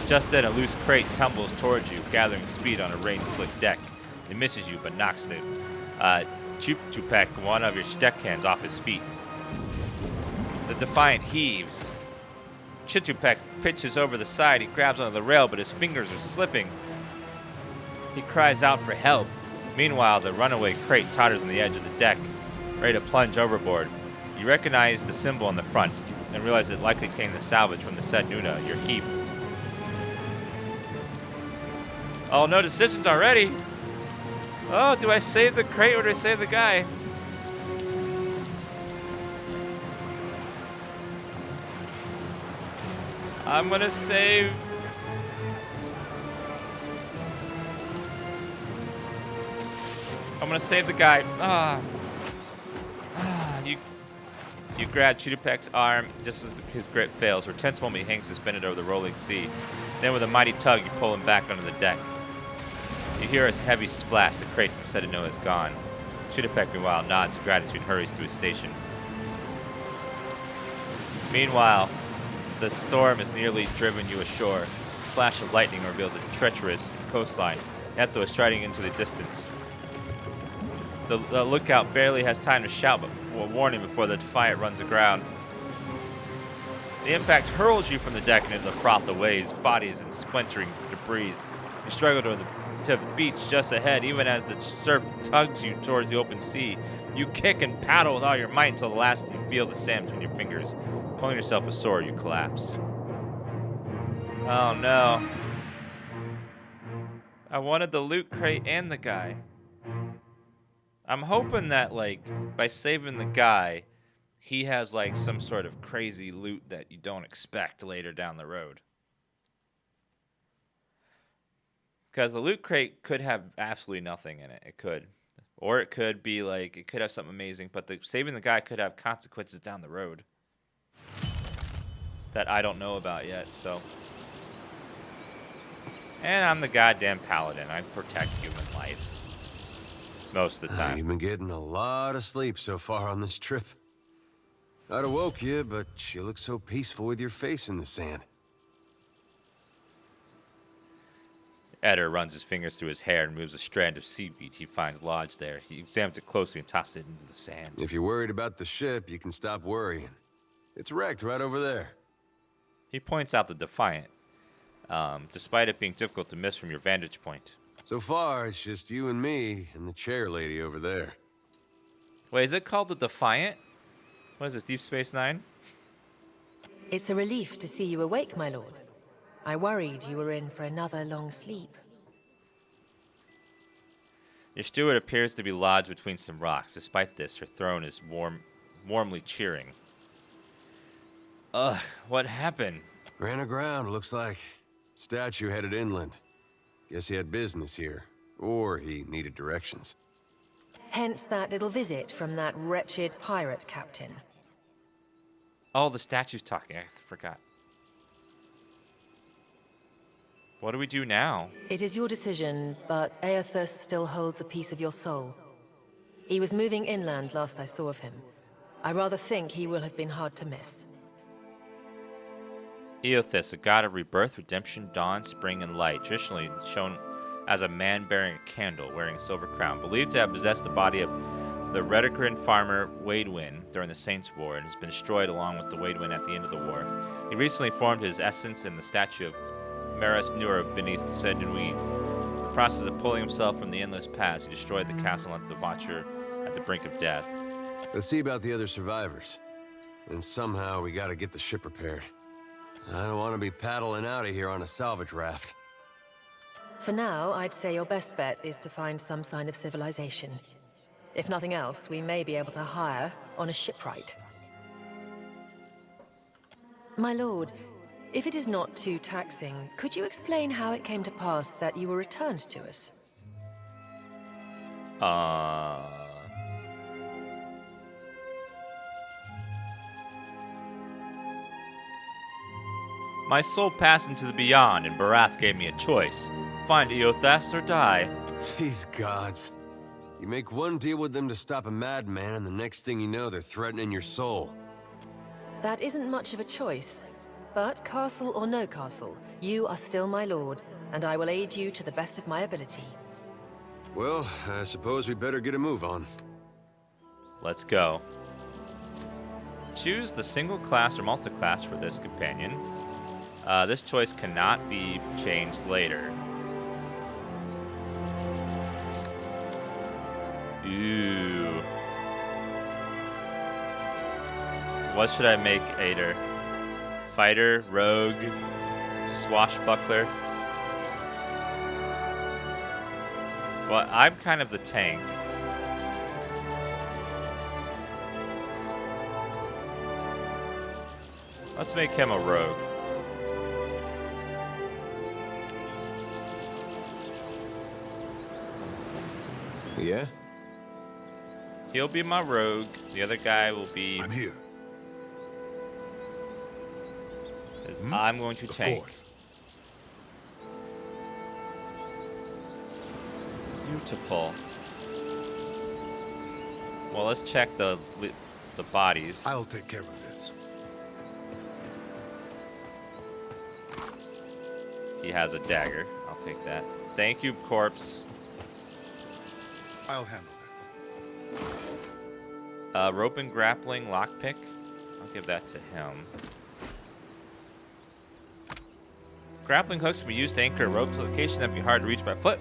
Just then, a loose crate tumbles towards you, gathering speed on a rain-slick deck. It misses you, but knocks the Chupek, one of your deckhands, off his feet. The Defiant heaves. Chitupek pitches over the side. He grabs onto the rail, but his fingers are slipping. He cries out for help. Meanwhile, the runaway crate totters on the edge of the deck, ready to plunge overboard. You recognize the symbol on the front and realize it likely came to salvage from the said Nuna, your keep. Oh, no decisions already. Oh, do I save the crate or do I save the guy? I'm gonna save... I'm gonna save the guy. You grab Chitupek's arm just as his grip fails. For a tense moment, he hangs suspended over the rolling sea. Then with a mighty tug, you pull him back onto the deck. You hear a heavy splash. The crate from Sedino is gone. Chitupek, meanwhile, nods in gratitude and hurries to his station. Meanwhile, the storm has nearly driven you ashore. A flash of lightning reveals a treacherous coastline. Netho is striding into the distance. The lookout barely has time to shout a warning before the Defiant runs aground. The impact hurls you from the deck into the froth of waves, bodies and splintering debris. You struggle to the beach just ahead, even as the surf tugs you towards the open sea. You kick and paddle with all your might until the last you feel the sand between your fingers. Pulling yourself ashore, you collapse. Oh no. I wanted the loot crate and the guy. I'm hoping that, like, by saving the guy, he has, like, some sort of crazy loot that you don't expect later down the road. Because the loot crate could have absolutely nothing in it. It could. Or it could be, like, it could have something amazing, but saving the guy could have consequences down the road that I don't know about yet, so. And I'm the goddamn Paladin. I protect human life. Most of the time. You've been getting a lot of sleep so far on this trip. I'd have woke you, but you look so peaceful with your face in the sand. Eder runs his fingers through his hair and moves a strand of seaweed he finds lodged there. He examines it closely and tosses it into the sand. If you're worried about the ship, you can stop worrying. It's wrecked right over there. He points out the Defiant, despite it being difficult to miss from your vantage point. So far, it's just you and me and the chair lady over there. Wait, is it called the Defiant? What is this, Deep Space Nine? It's a relief to see you awake, my lord. I worried you were in for another long sleep. Your steward appears to be lodged between some rocks. Despite this, her throne is warmly cheering. Ugh, what happened? Ran aground, looks like. Statue headed inland. Guess he had business here. Or he needed directions. Hence that little visit from that wretched pirate captain. Oh, the statue's talking. I forgot. What do we do now? It is your decision, but Aethus still holds a piece of your soul. He was moving inland last I saw of him. I rather think he will have been hard to miss. Eothas, a god of rebirth, redemption, dawn, spring, and light, traditionally shown as a man bearing a candle, wearing a silver crown, believed to have possessed the body of the Redicaran farmer Waidwin during the Saints' War, and has been destroyed along with the Waidwin at the end of the war. He recently formed his essence in the statue of Maris Nur beneath Sednui. In the process of pulling himself from the endless past, he destroyed the castle and the Watcher at the brink of death. Let's see about the other survivors. And somehow we gotta get the ship repaired. I don't want to be paddling out of here on a salvage raft. For now, I'd say your best bet is to find some sign of civilization. If nothing else, we may be able to hire on a shipwright. My lord, if it is not too taxing, could you explain how it came to pass that you were returned to us? My soul passed into the beyond, and Barath gave me a choice. Find Eothas or die. These gods. You make one deal with them to stop a madman, and the next thing you know, they're threatening your soul. That isn't much of a choice. But castle or no castle, you are still my lord, and I will aid you to the best of my ability. Well, I suppose we better get a move on. Let's go. Choose the single class or multi-class for this companion. This choice cannot be changed later. Ooh. What should I make Ader? Fighter, rogue, swashbuckler. Well, I'm kind of the tank. Let's make him a rogue. Yeah? He'll be my rogue. The other guy will be... I'm here. I'm going to tank. Of course. Beautiful. Well, let's check the bodies. I'll take care of this. He has a dagger. I'll take that. Thank you, corpse. I'll handle this. Rope and grappling lockpick. I'll give that to him. Grappling hooks can be used to anchor a rope to a location that would be hard to reach by foot.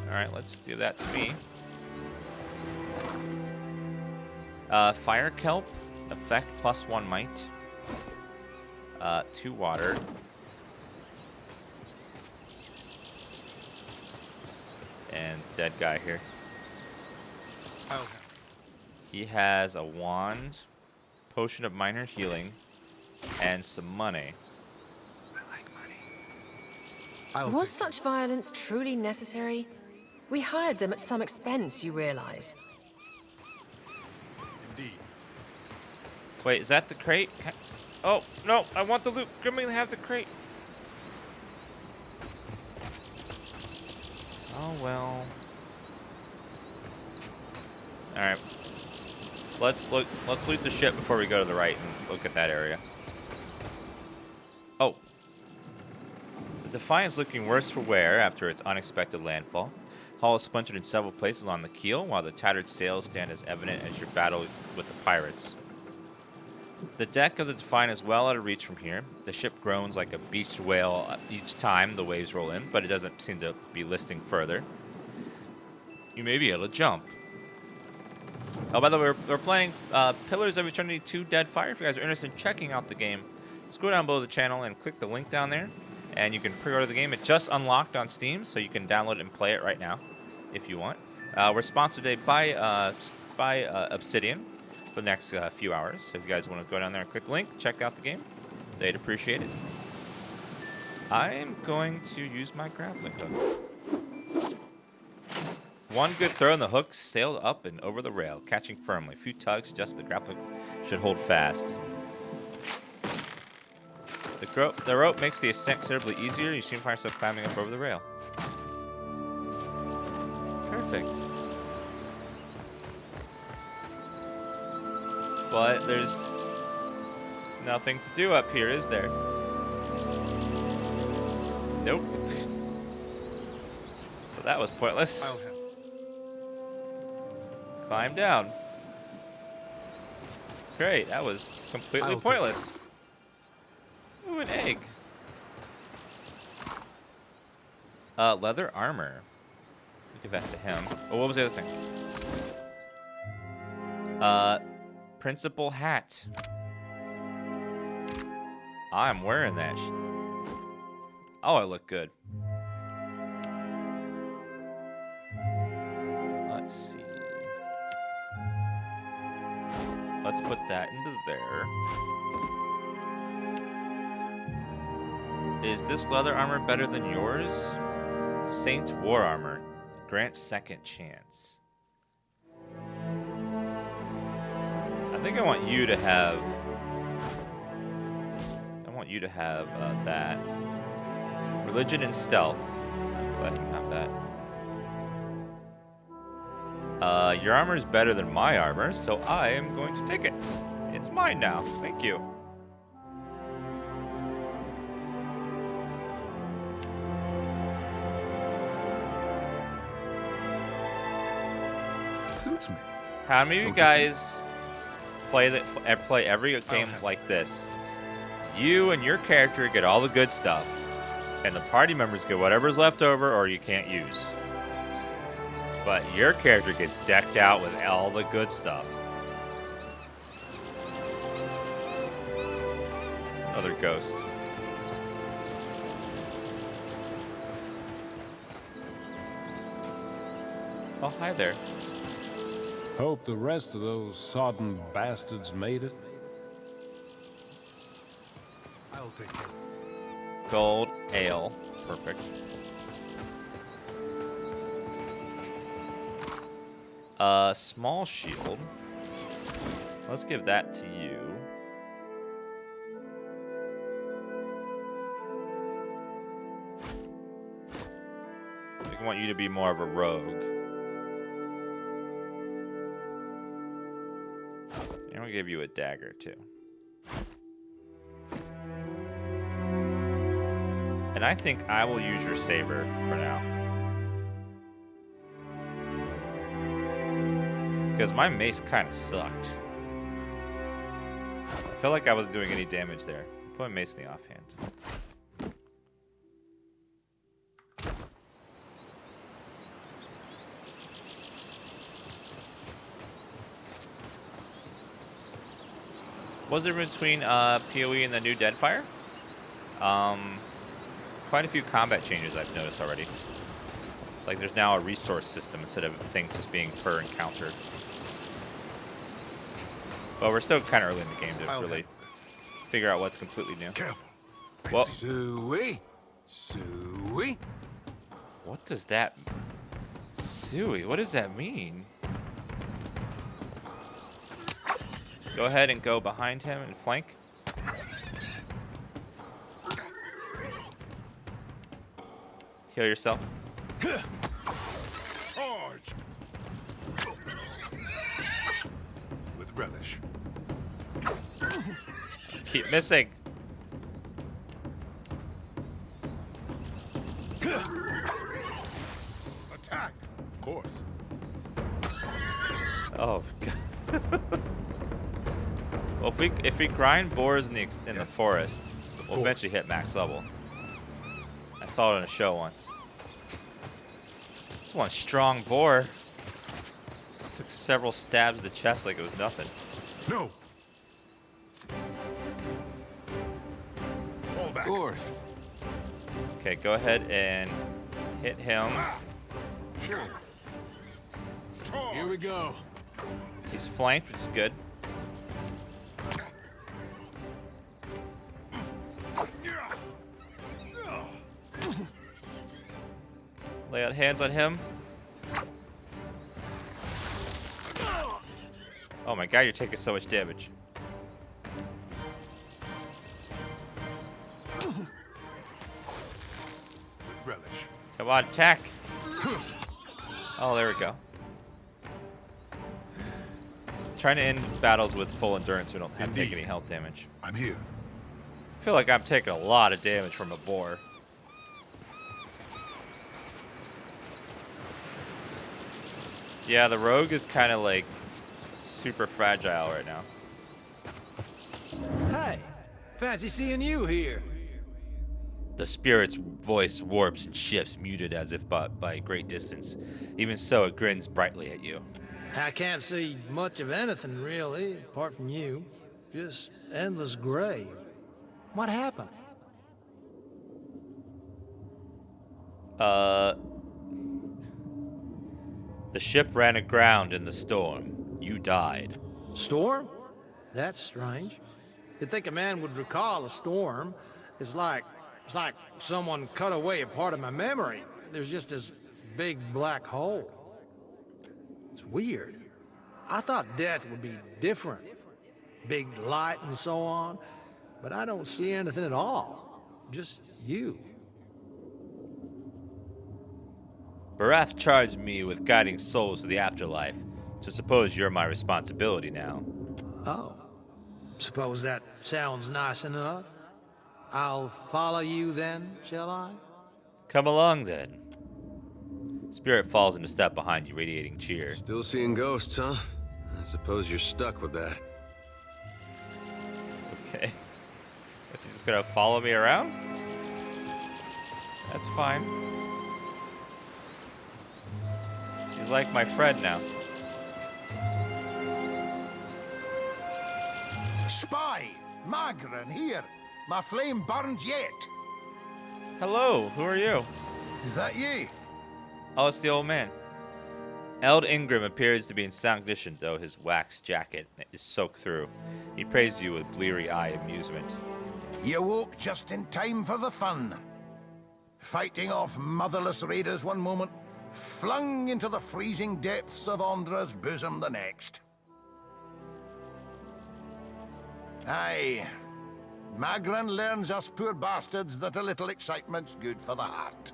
Alright, let's do that to me. Fire kelp. Effect +1 might. 2 water. And dead guy here. He has a wand, potion of minor healing, and some money. Was such violence truly necessary? We hired them at some expense, you realize. Indeed. Wait, is that the crate? Oh, no, I want the loot. Give me have the crate. Oh, well. Alright. Let's loot the ship before we go to the right and look at that area. Oh. The Defiant is looking worse for wear after its unexpected landfall. Hull is splintered in several places on the keel, while the tattered sails stand as evident as your battle with the pirates. The deck of the Defiant is well out of reach from here. The ship groans like a beached whale each time the waves roll in, but it doesn't seem to be listing further. You may be able to jump. Oh, by the way, we're playing Pillars of Eternity 2 Deadfire. If you guys are interested in checking out the game, scroll down below the channel and click the link down there, and you can pre-order the game. It just unlocked on Steam, so you can download it and play it right now if you want. We're sponsored today by Obsidian for the next few hours. So if you guys want to go down there and click the link, check out the game, they'd appreciate it. I am going to use my grappling hook. One good throw and the hook sailed up and over the rail, catching firmly. A few tugs, just the grappling should hold fast. The The rope makes the ascent considerably easier. You soon find yourself climbing up over the rail. Perfect. But there's nothing to do up here, is there? Nope. So that was pointless. Climb down. Great, that was completely pointless. Ooh, an egg. Leather armor. Give that to him. Oh, what was the other thing? Principal hat. I'm wearing that. Oh, I look good. Let's see. Let's put that into there. Is this leather armor better than yours? Saint's war armor. Grant second chance. I think I want you to have... that. Religion and stealth. Let him have that. Your armor is better than my armor, so I am going to take it. It's mine now. Thank you. Suits me. How many of you guys play every game like this? You and your character get all the good stuff, and the party members get whatever's left over or you can't use. But your character gets decked out with all the good stuff. Another ghost. Oh, hi there. Hope the rest of those sodden bastards made it. I'll take care of it. Gold ale. Perfect. Small shield. Let's give that to you. I want you to be more of a rogue. And we'll give you a dagger too. And I think I will use your saber for now. Because my mace kind of sucked. I felt like I wasn't doing any damage there. Put my mace in the offhand. Was there between PoE and the new Deadfire? Quite a few combat changes I've noticed already. Like there's now a resource system instead of things just being per encounter. But we're still kind of early in the game to really figure out what's completely new. Careful. Well, Suey? Suey? what does that... Suey, what does that mean? Go ahead and go behind him and flank. Heal yourself. Charge! With relish. Keep missing. Attack, of course. Oh god. Well, if we grind boars in the forest, we'll eventually hit max level. I saw it on a show once. It's one strong boar. Took several stabs to the chest like it was nothing. No. Fall back. Of course. Okay, go ahead and hit him. Sure. Here we go. He's flanked, which is good. Lay out hands on him. Oh my god, you're taking so much damage. relish. Come on, attack. Oh, there we go. Trying to end battles with full endurance so we don't have to take any health damage. I'm here. I feel like I'm taking a lot of damage from a boar. Yeah, the rogue is kind of like super fragile right now. Hey, fancy seeing you here. The spirit's voice warps and shifts, muted as if by a great distance. Even so, it grins brightly at you. I can't see much of anything, really, apart from you. Just endless gray. What happened? The ship ran aground in the storm. You died. Storm? That's strange. You'd think a man would recall a storm. It's like someone cut away a part of my memory. There's just this big black hole. It's weird. I thought death would be different. Big light and so on. But I don't see anything at all. Just you. Barath charged me with guiding souls to the afterlife, so suppose you're my responsibility now. Oh. Suppose that sounds nice enough. I'll follow you then, shall I? Come along then. Spirit falls into step behind you, radiating cheer. Still seeing ghosts, huh? I suppose you're stuck with that. Okay. Guess he's just gonna follow me around? That's fine. He's like my friend now. Spy! Magran here! My flame burns yet! Hello, who are you? Is that you? Oh, it's the old man. Eld Ingram appears to be in sound condition, though his wax jacket is soaked through. He praises you with bleary-eyed amusement. You woke just in time for the fun. Fighting off motherless raiders one moment, flung into the freezing depths of Ondra's bosom the next. Aye. Magran learns us poor bastards that a little excitement's good for the heart.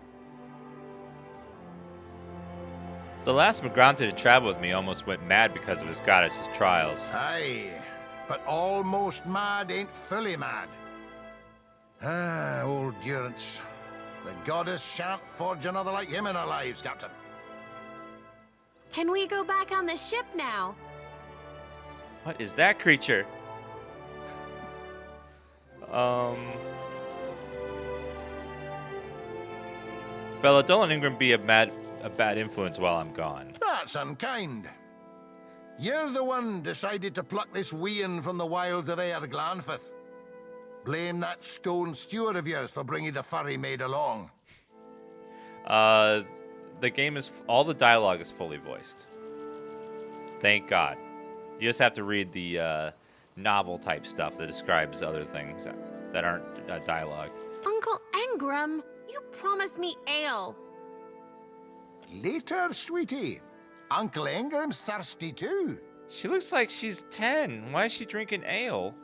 The last Migrante to travel with me almost went mad because of his goddess's trials. Aye, but almost mad ain't fully mad. Ah, old Durance. The goddess shan't forge another like him in our lives, Captain. Can we go back on the ship now? What is that creature? Fella, don't let Ingram be a bad influence while I'm gone. That's unkind. You're the one decided to pluck this wean from the wilds of Aer Glanfith. Blame that stone steward of yours for bringing the furry maid along. The game is... all the dialogue is fully voiced. Thank God. You just have to read the novel-type stuff that describes other things that aren't dialogue. Uncle Ingram, you promised me ale. Later, sweetie. Uncle Ingram's thirsty too. She looks like she's 10. Why is she drinking ale?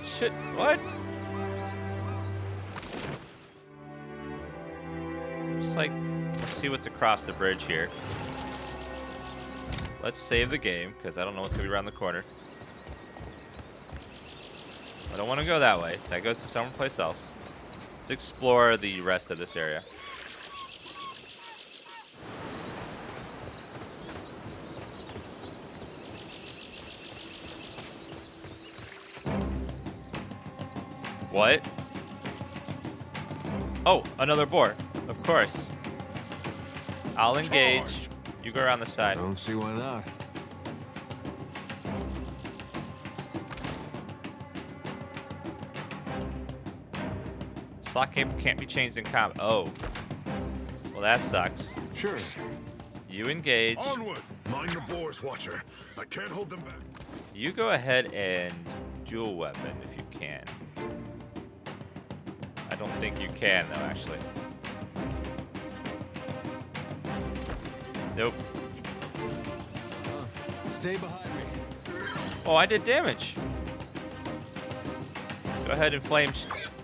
Shit, what? Just like, see what's across the bridge here. Let's save the game, because I don't know what's going to be around the corner. I don't want to go that way. That goes to someplace else. Let's explore the rest of this area. What? Oh, another boar. Of course. I'll engage. You go around the side. Don't see why not. Slot can't be changed in combat. Oh. Well, that sucks. Sure. You engage. Onward! Mind the boars, Watcher. I can't hold them back. You go ahead and dual weapon if you can. I don't think you can, though, actually. Nope. Stay behind me. Oh, I did damage. Go ahead and flame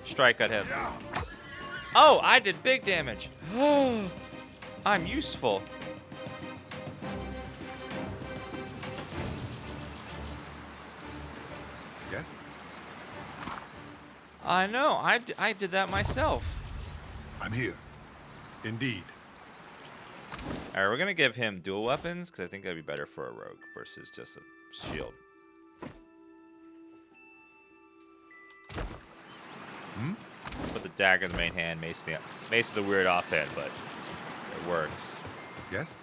strike at him. Oh, I did big damage. I'm useful. Yes? I know. I did that myself. I'm here. Indeed. All right, we're going to give him dual weapons because I think that'd be better for a rogue versus just a shield. Put the dagger in the main hand. Mace is a weird offhand, but it works. Yes?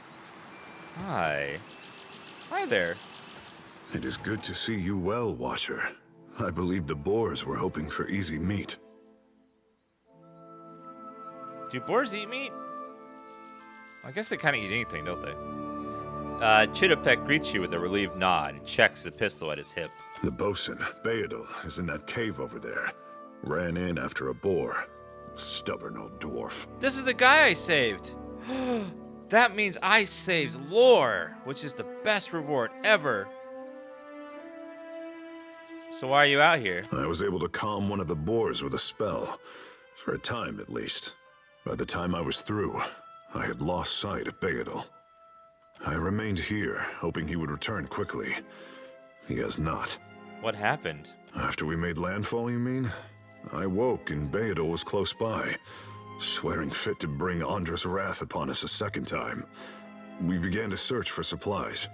Hi. Hi there. It is good to see you well, Watcher. I believe the boars were hoping for easy meat. Do boars eat meat? I guess they kind of eat anything, don't they? Chittapek greets you with a relieved nod and checks the pistol at his hip. The bosun, Beadle, is in that cave over there. Ran in after a boar. Stubborn old dwarf. This is the guy I saved. That means I saved lore, which is the best reward ever. So why are you out here? I was able to calm one of the boars with a spell. For a time, at least. By the time I was through, I had lost sight of Beadle. I remained here, hoping he would return quickly. He has not. What happened? After we made landfall, you mean? I woke and Beadle was close by, swearing fit to bring Andra's wrath upon us a second time. We began to search for supplies.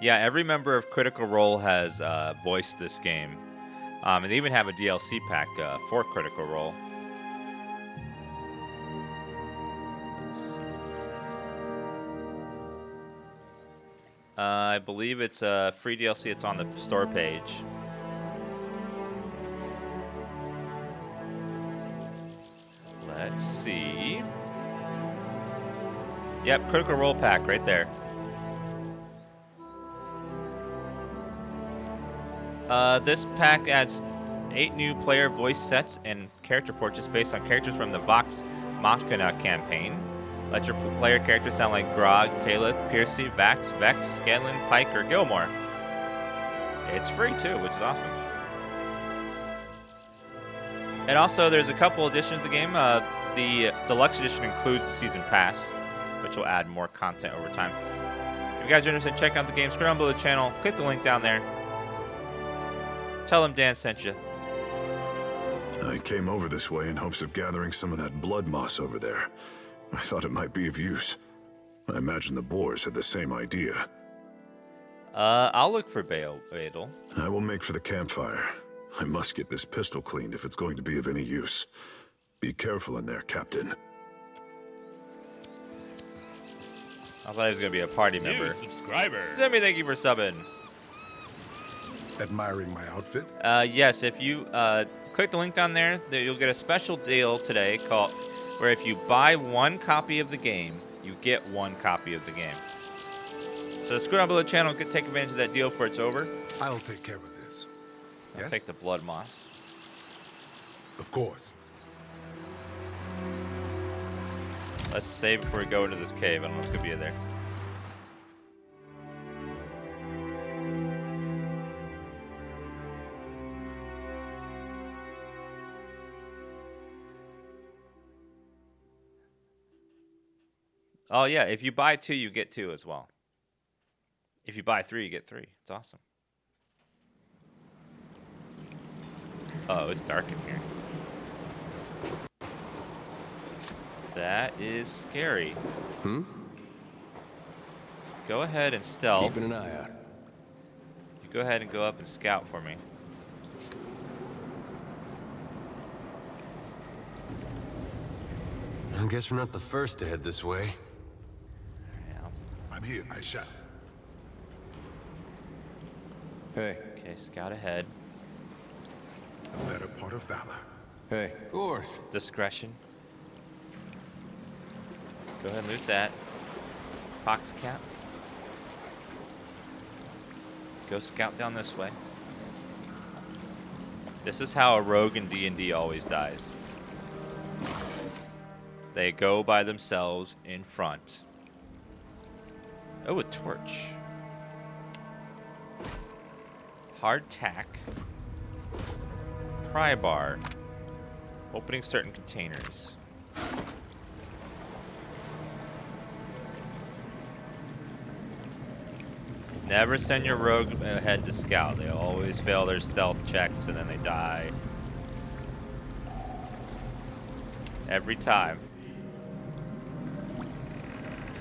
Yeah, every member of Critical Role has voiced this game. And they even have a DLC pack for Critical Role. Let's see. I believe it's a free DLC. It's on the store page. Let's see. Yep, Critical Role pack right there. This pack adds 8 new player voice sets and character portraits based on characters from the Vox Machina campaign. Let your player character sound like Grog, Caleb, Piercy, Vax, Vex, Scanlan, Pike, or Gilmore. It's free too, which is awesome. And also, there's a couple additions to the game. The Deluxe Edition includes the Season Pass, which will add more content over time. If you guys are interested in checking out the game, scroll down below the channel, click the link down there. Tell them Dan sent you. I came over this way in hopes of gathering some of that blood moss over there. I thought it might be of use. I imagine the boars had the same idea. I'll look for Beadle. I will make for the campfire. I must get this pistol cleaned if it's going to be of any use. Be careful in there, Captain. I thought he was going to be a party member. New subscriber. Zimmy, thank you for subbing. Admiring my outfit? Yes, if you click the link down there, you'll get a special deal today called where if you buy 1 copy of the game, you get 1 copy of the game. So scroll down below the channel and take advantage of that deal before it's over. I'll take care of this. I'll Yes? take the blood moss. Of course. Let's save before we go into this cave. I don't know what's going to be in there. Oh, yeah. If you buy 2, you get 2 as well. If you buy 3, you get 3. It's awesome. Oh, it's dark in here. That is scary. Hmm? Go ahead and stealth. Keeping an eye out. You go ahead and go up and scout for me. I guess we're not the first to head this way. I'm here. I shall. Hey. Okay, scout ahead. The better part of valor. Hey. Of course. Discretion. Go ahead and loot that. Fox cap. Go scout down this way. This is how a rogue in D&D always dies. They go by themselves in front. Oh, a torch. Hardtack. Pry bar. Opening certain containers. Never send your rogue ahead to scout. They always fail their stealth checks and then they die. Every time.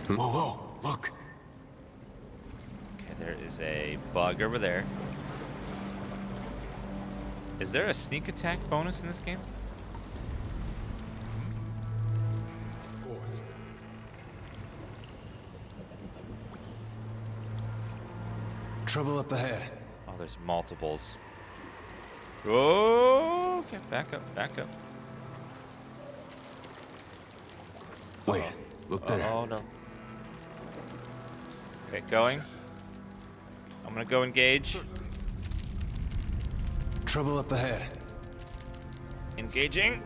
Whoa, whoa, look. Okay, there is a bug over there. Is there a sneak attack bonus in this game? Of course. Trouble up ahead. Oh, there's multiples. Oh, okay, back up, back up. Wait, look there. Oh, no. Okay, going. I'm gonna go engage. Trouble up ahead. Engaging.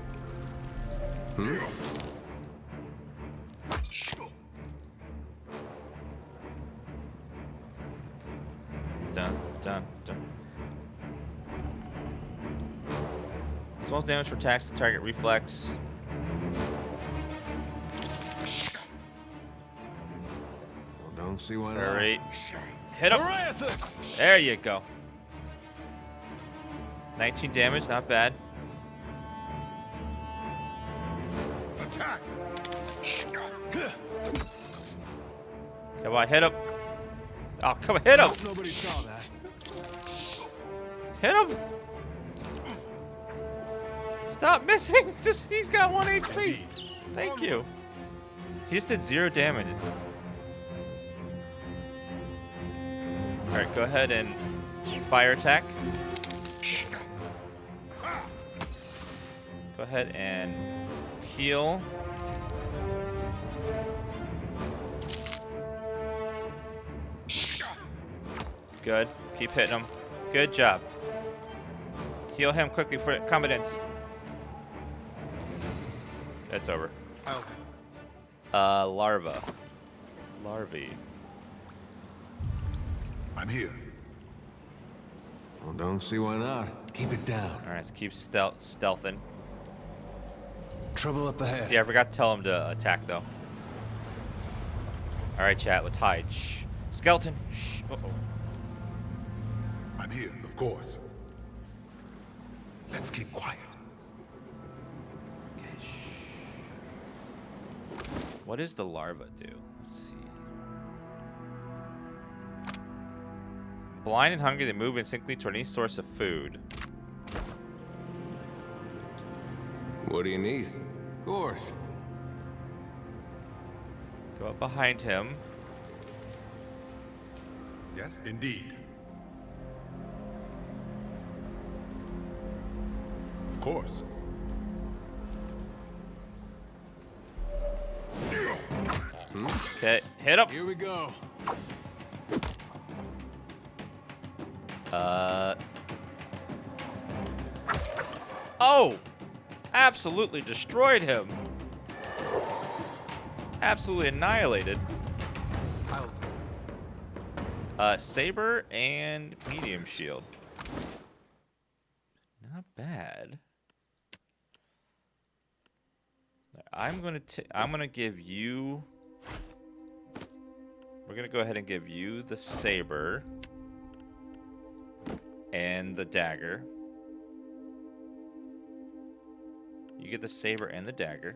Dun, dun, dun. As well as damage for attacks to target reflex. Well, don't see why not. Hurry. Hit him. There you go. 19 damage, not bad. Attack. Come on, hit him. Oh, come on, hit him. Nobody saw that. Hit him. Stop missing. Just he's got 1 HP. Thank you. He just did 0 damage. All right, go ahead and fire attack. Go ahead and heal. Good. Keep hitting him. Good job. Heal him quickly for competence. It's over. Okay. Larva. Larvae. I'm here. Well, don't see why not. Keep it down. All right, let's keep stealthing. Trouble up ahead. Yeah, I forgot to tell him to attack, though. All right, chat, let's hide. Shh. Skeleton. Shh. Uh-oh. I'm here, of course. Let's keep quiet. Okay, shh. What does the larva do? Let's see. Blind and hungry, they move instinctively toward any source of food. What do you need? Of course. Go up behind him. Yes, indeed. Of course. Okay, hit him. Here we go. Oh! Absolutely destroyed him. Absolutely annihilated. Saber and medium shield. Not bad. I'm gonna give you. We're gonna go ahead and give you the saber and the dagger. You get the saber and the dagger.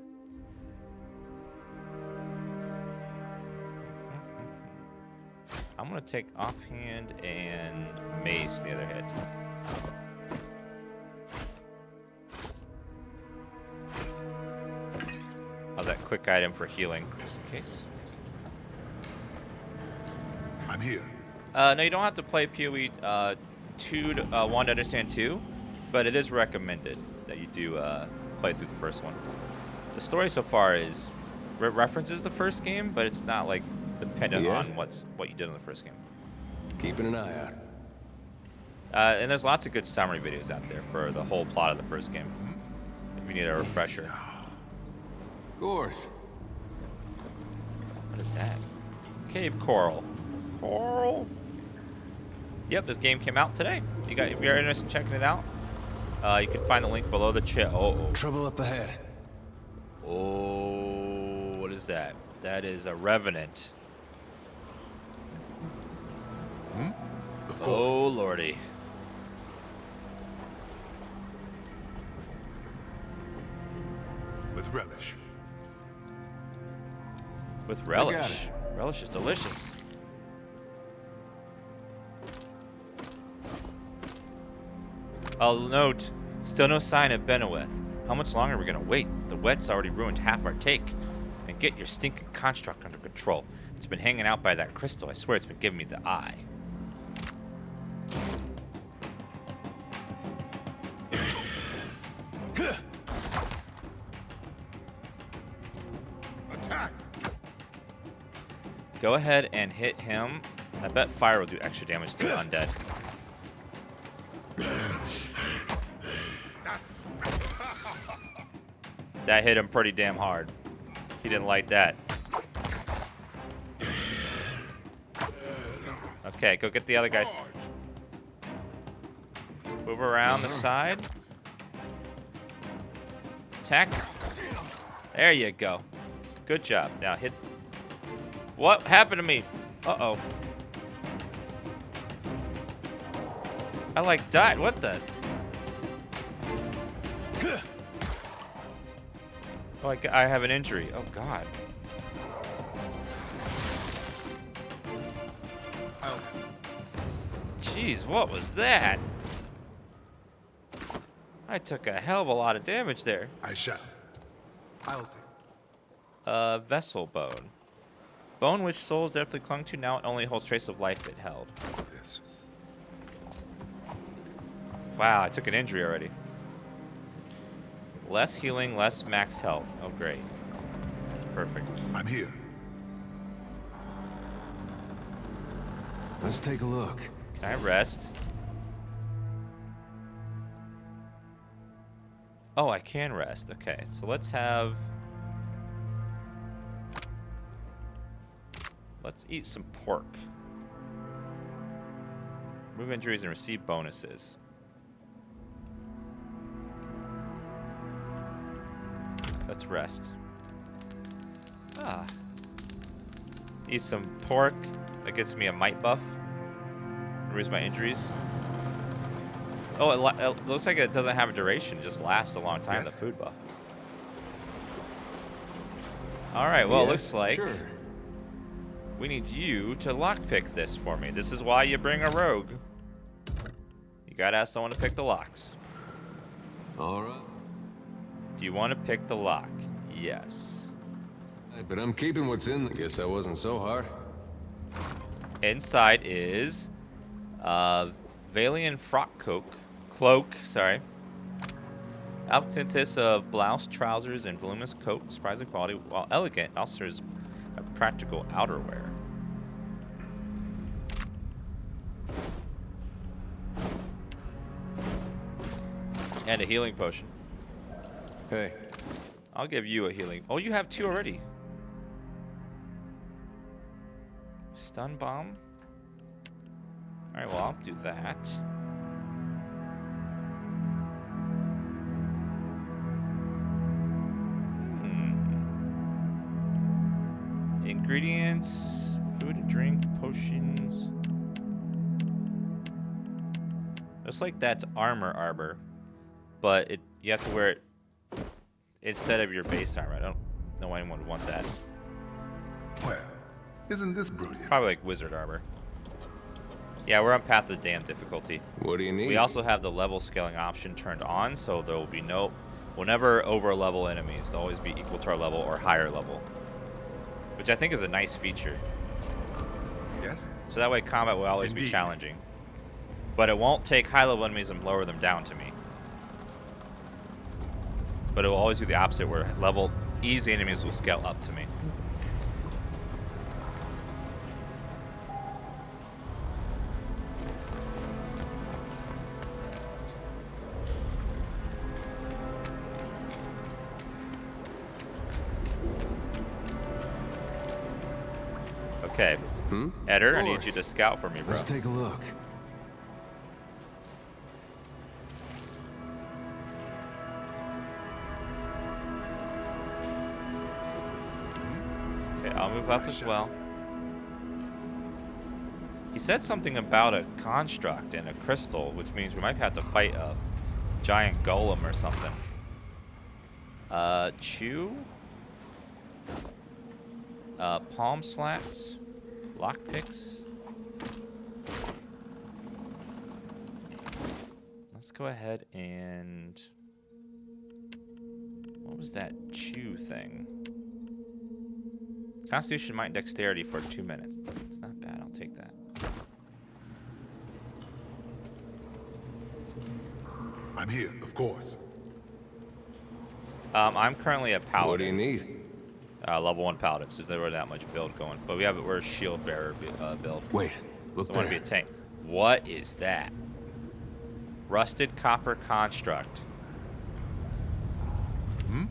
I'm gonna take offhand and mace the other head. Oh, that quick item for healing, just in case. I'm here. No, you don't have to play PoE 1 to understand 2, but it is recommended that you do play through the first one. The story so far is references the first game, but it's not like dependent on what you did in the first game. Keeping an eye out. And there's lots of good summary videos out there for the whole plot of the first game, if you need a refresher. Of course. What is that? Cave coral. Coral. Yep, this game came out today. If you're interested in checking it out, you can find the link below the chat. Trouble up ahead. Oh, what is that? That is a revenant. Of course. Oh, lordy. With relish. With relish. Relish is delicious. I'll note, still no sign of Benoweth. How much longer are we gonna wait? The wet's already ruined half our take. And get your stinking construct under control. It's been hanging out by that crystal. I swear it's been giving me the eye. Attack! Go ahead and hit him. I bet fire will do extra damage to the undead. That hit him pretty damn hard. He didn't like that. Okay, go get the other guys. Move around the side. Attack. There you go. Good job. Now hit. What happened to me? Uh-oh. I like died. What the? Oh, I have an injury. Oh, God. Jeez, what was that? I took a hell of a lot of damage there. I shall. I'll do. Vessel bone. Bone which souls deftly clung to, now it only holds trace of life it held. This. Wow, I took an injury already. Less healing, less max health. Oh, great. That's perfect. I'm here. Let's take a look. Can I rest? Oh, I can rest. Okay, so let's eat some pork. Remove injuries and receive bonuses. Let's rest. Eat some pork. That gets me a might buff. Removes my injuries. Oh, it looks like it doesn't have a duration. It just lasts a long time, the food buff. Alright, well, it looks like we need you to lockpick this for me. This is why you bring a rogue. You gotta have someone to pick the locks. Alright. Do you want to pick the lock? Yes. But I'm keeping what's in. Guess that wasn't so hard. Inside is Valian frock cloak, sorry. Outfit consists of blouse, trousers, and voluminous coat, surprising quality, while elegant, also is a practical outerwear. And a healing potion. Hey. I'll give you a healing. Oh, you have 2 already. Stun bomb. Alright, well, I'll do that. Ingredients, food and drink, potions. Looks like that's armor, but you have to wear it instead of your base armor. I don't know why anyone would want that. Well, isn't this brilliant? Probably like wizard armor. Yeah, we're on Path of the Damned difficulty. What do you need? We also have the level scaling option turned on, so there will be we'll never over level enemies. They'll always be equal to our level or higher level, which I think is a nice feature. Yes. So that way combat will always be challenging, but it won't take high level enemies and lower them down to me. But it will always do the opposite, where level easy enemies will scale up to me. Okay. Eder, I need you to scout for me, bro. Let's take a look. I'll move up as well. He said something about a construct and a crystal, which means we might have to fight a giant golem or something. Chew. Palm slats. Lockpicks. Let's go ahead and... What was that chew thing? Constitution, might, and dexterity for 2 minutes. It's not bad. I'll take that. I'm here, of course. I'm currently a paladin. What do you need? Level 1 paladin, since there were that much build going. But we're a shield bearer build. Wait, look so I want to be a tank. What is that? Rusted copper construct. Hmm?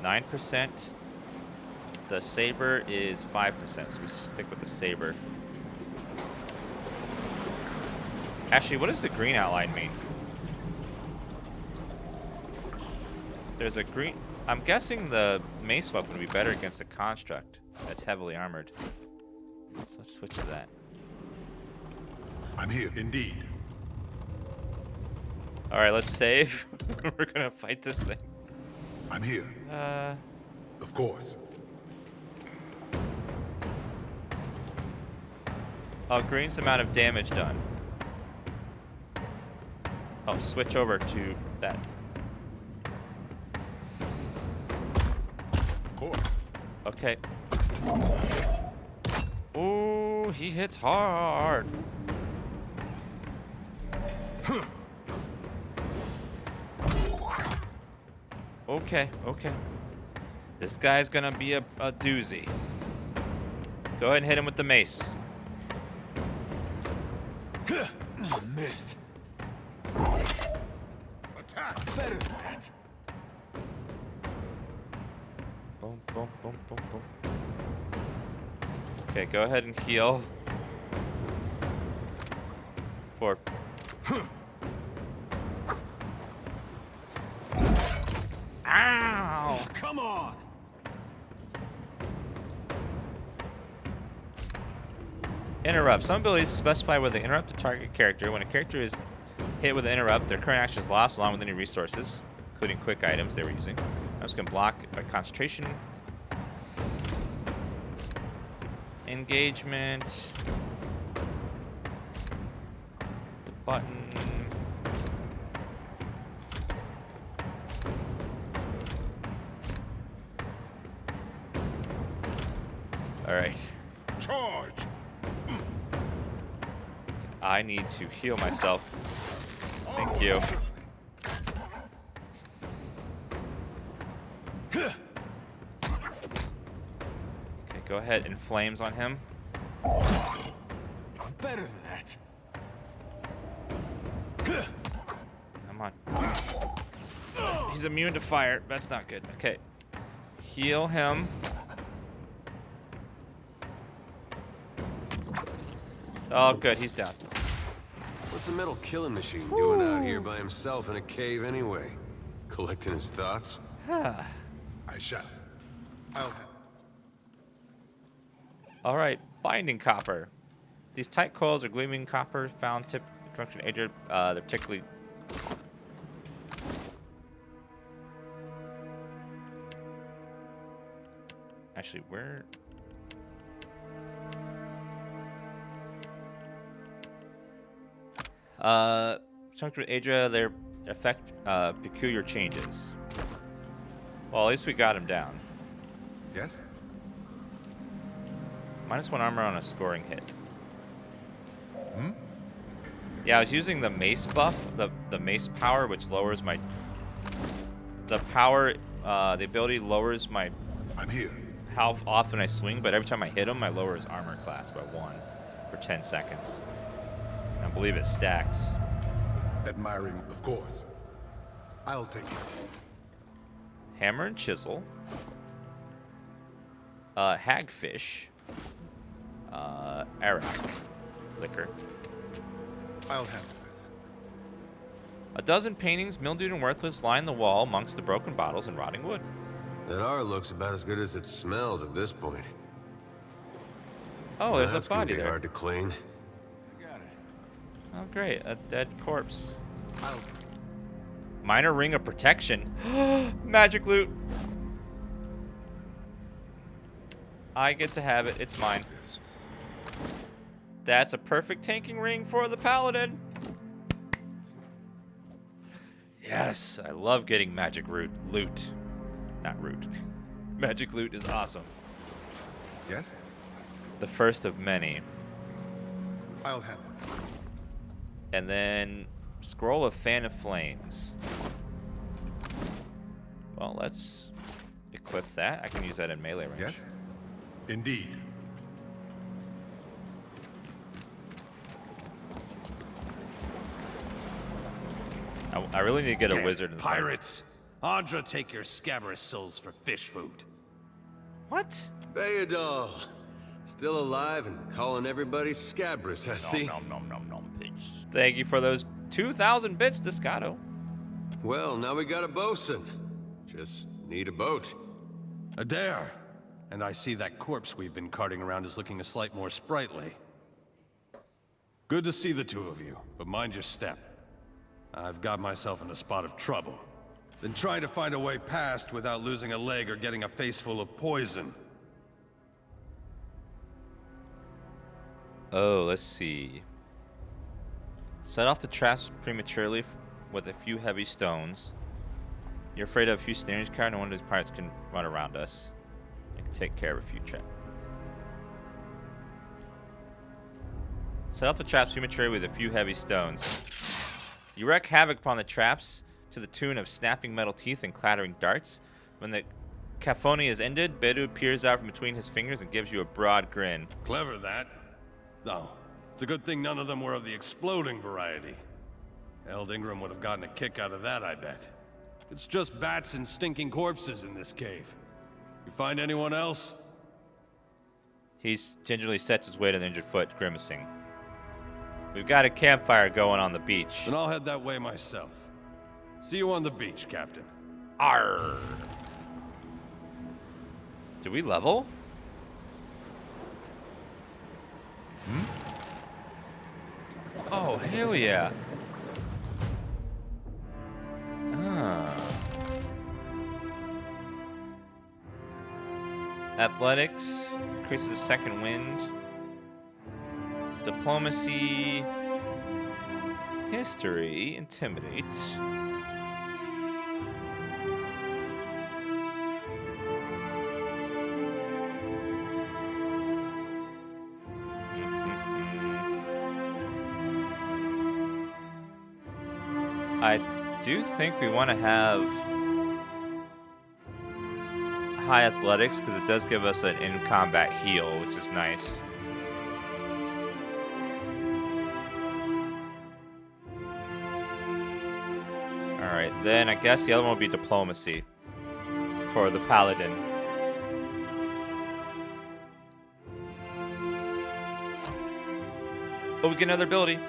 %. The saber is 5%, so we stick with the saber. Actually, what does the green outline mean? There's a green... I'm guessing the mace weapon would be better against a construct that's heavily armored. So let's switch to that. I'm here, indeed. Alright, let's save. We're gonna fight this thing. I'm here. Of course. Oh, green's amount of damage done. Oh, switch over to that. Of course. Okay. Ooh, he hits hard. Okay, okay. This guy's gonna be a doozy. Go ahead and hit him with the mace. Missed. Attack. Better than that. Boom, boom, boom, boom, boom. Okay, go ahead and heal. For... Ow! Oh, come on! Interrupt. Some abilities specify whether they interrupt the target character. When a character is hit with an interrupt, their current action is lost along with any resources, including quick items they were using. Items can block by concentration. Engagement. The button. All right. Charge. I need to heal myself. Thank you. Okay, go ahead and flames on him. Better than that. Come on. He's immune to fire. That's not good. Okay. Heal him. Oh, good. He's down. What's a metal killing machine doing out here by himself in a cave anyway? Collecting his thoughts? I shall. I'll have. All right. Binding copper. These tight coils are gleaming copper found tip function agent. They're particularly... Actually, where... Chunk with Adria, their effect peculiar changes. Well, at least we got him down. Yes? -1 armor on a scoring hit. Hmm? Yeah, I was using the mace buff, the mace power, which lowers my... The power, the ability lowers my... I'm here. How often I swing, but every time I hit him, I lower his armor class by 1 for 10 seconds. I believe it stacks. Admiring, of course. I'll take it. Hammer and chisel. Hagfish. Arak. Liquor. I'll handle this. A dozen paintings, mildewed and worthless, line the wall amongst the broken bottles and rotting wood. That art looks about as good as it smells at this point. Oh, there's a That's gonna body be there. hard to clean. Oh, great. A dead corpse. Minor ring of protection. Magic loot. I get to have it. It's mine. That's a perfect tanking ring for the Paladin. Yes, I love getting magic loot. Not root. Magic loot is awesome. Yes? The first of many. I'll have it. And then scroll of fan of flames. Well, let's equip that. I can use that in melee range. Yes? Indeed. I really need to get a wizard in the fight. Pirates! Andra, take your scabrous souls for fish food. What? Bayadol. Still alive and calling everybody scabrous, I see. Nom, nom, nom, nom, bitch. Thank you for those 2,000 bits, Descato. Well, now we got a bosun. Just need a boat. Adair! And I see that corpse we've been carting around is looking a slight more sprightly. Good to see the two of you, but mind your step. I've got myself in a spot of trouble. Been trying to find a way past without losing a leg or getting a face full of poison. Oh, let's see. Set off the traps prematurely with a few heavy stones. You're afraid of a few snares carried, no one of these pirates can run around us. I can take care of a few traps. Set off the traps prematurely with a few heavy stones. You wreak havoc upon the traps to the tune of snapping metal teeth and clattering darts. When the cacophony is ended, Bedu peers out from between his fingers and gives you a broad grin. Clever, that. Though, it's a good thing none of them were of the exploding variety. Eld Ingram would have gotten a kick out of that, I bet. It's just bats and stinking corpses in this cave. You find anyone else? He gingerly sets his weight on the injured foot, grimacing. We've got a campfire going on the beach. Then I'll head that way myself. See you on the beach, Captain. Arr! Do we level? Oh, hell yeah. Athletics increases the second wind. Diplomacy. History. Intimidate. I do think we want to have high athletics because it does give us an in-combat heal, which is nice. Alright, then I guess the other one will be diplomacy for the Paladin. Oh, we get another ability.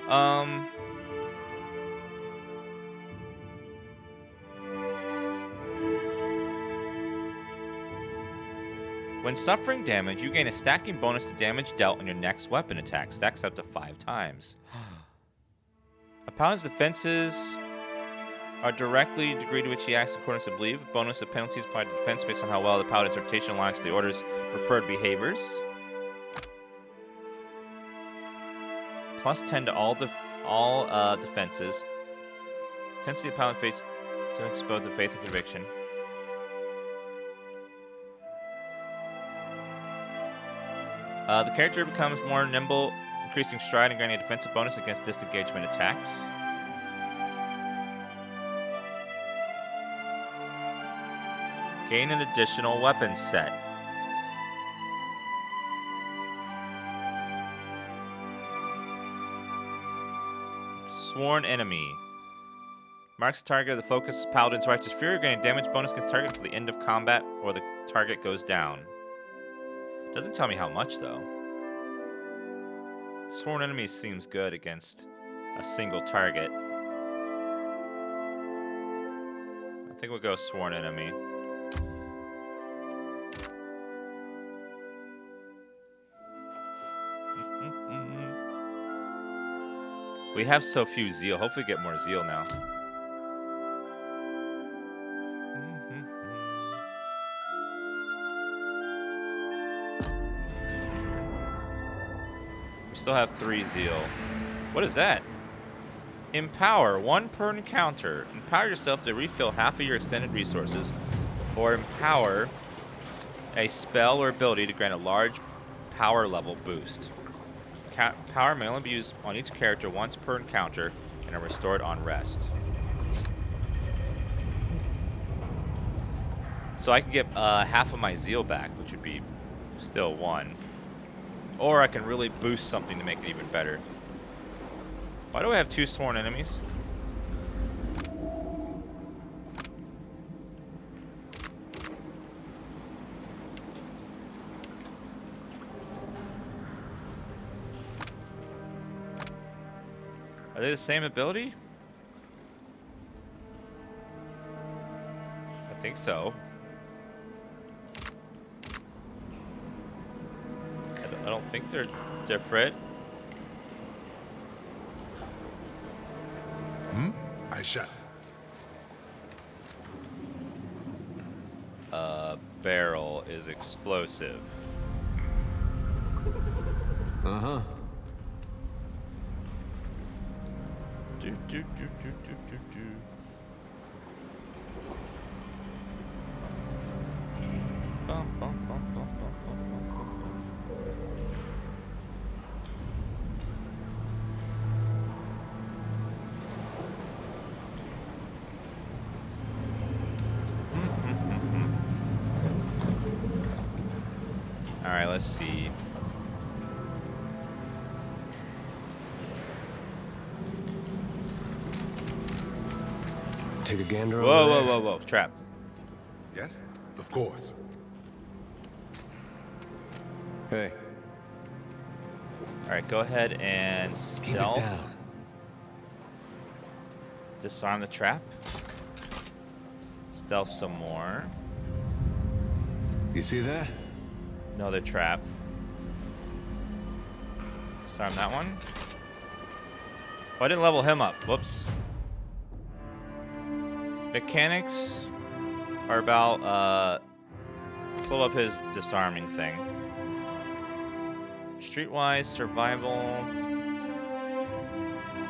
When suffering damage, you gain a stacking bonus to damage dealt on your next weapon attack. Stacks up to 5 times. A paladin's defenses are directly the degree to which he acts according to belief. Bonus of penalties applied to defense based on how well the paladin's rotation aligns with the order's preferred behaviors. Plus 10 to all defenses. Intensity of paladin face to expose to faith and conviction. The character becomes more nimble, increasing stride and granting a defensive bonus against disengagement attacks. Gain an additional weapon set. Sworn enemy. Marks the target of the focus paladin's righteous fury, gaining damage bonus against target until the end of combat or the target goes down. Doesn't tell me how much, though. Sworn enemy seems good against a single target. I think we'll go Sworn Enemy. We have so few zeal. Hopefully we get more zeal now. We still have 3 zeal. What is that? Empower, 1 per encounter. Empower yourself to refill half of your extended resources, or empower a spell or ability to grant a large power level boost. Power may only be used on each character once per encounter and are restored on rest. So I can get half of my zeal back, which would be still 1. Or I can really boost something to make it even better. Why do I have 2 sworn enemies? Are they the same ability? I think so. I don't think they're different. I shall. Barrel is explosive. Uh-huh. Do, do, do, do, do, do, do. Bum, bum, bum, bum, bum, bum, bum, bum. All right, let's see. Take a gander Whoa, over whoa, there. whoa, whoa. Trap. Yes, of course. Hey. All right, go ahead and Keep it stealth. down. Disarm the trap. Stealth some more. You see that? Another trap. Disarm that one. Oh, I didn't level him up. Whoops. Mechanics are about, let's level up his disarming thing. Streetwise, survival.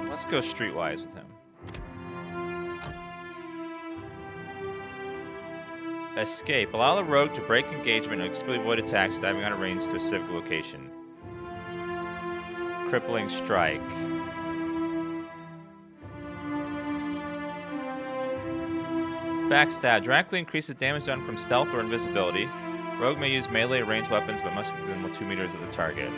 Let's go streetwise with him. Escape. Allow the rogue to break engagement and explicitly avoid attacks diving out of range to a specific location. Crippling strike. Backstab. Dramatically increases damage done from stealth or invisibility. Rogue may use melee or ranged weapons, but must be within 2 meters of the target.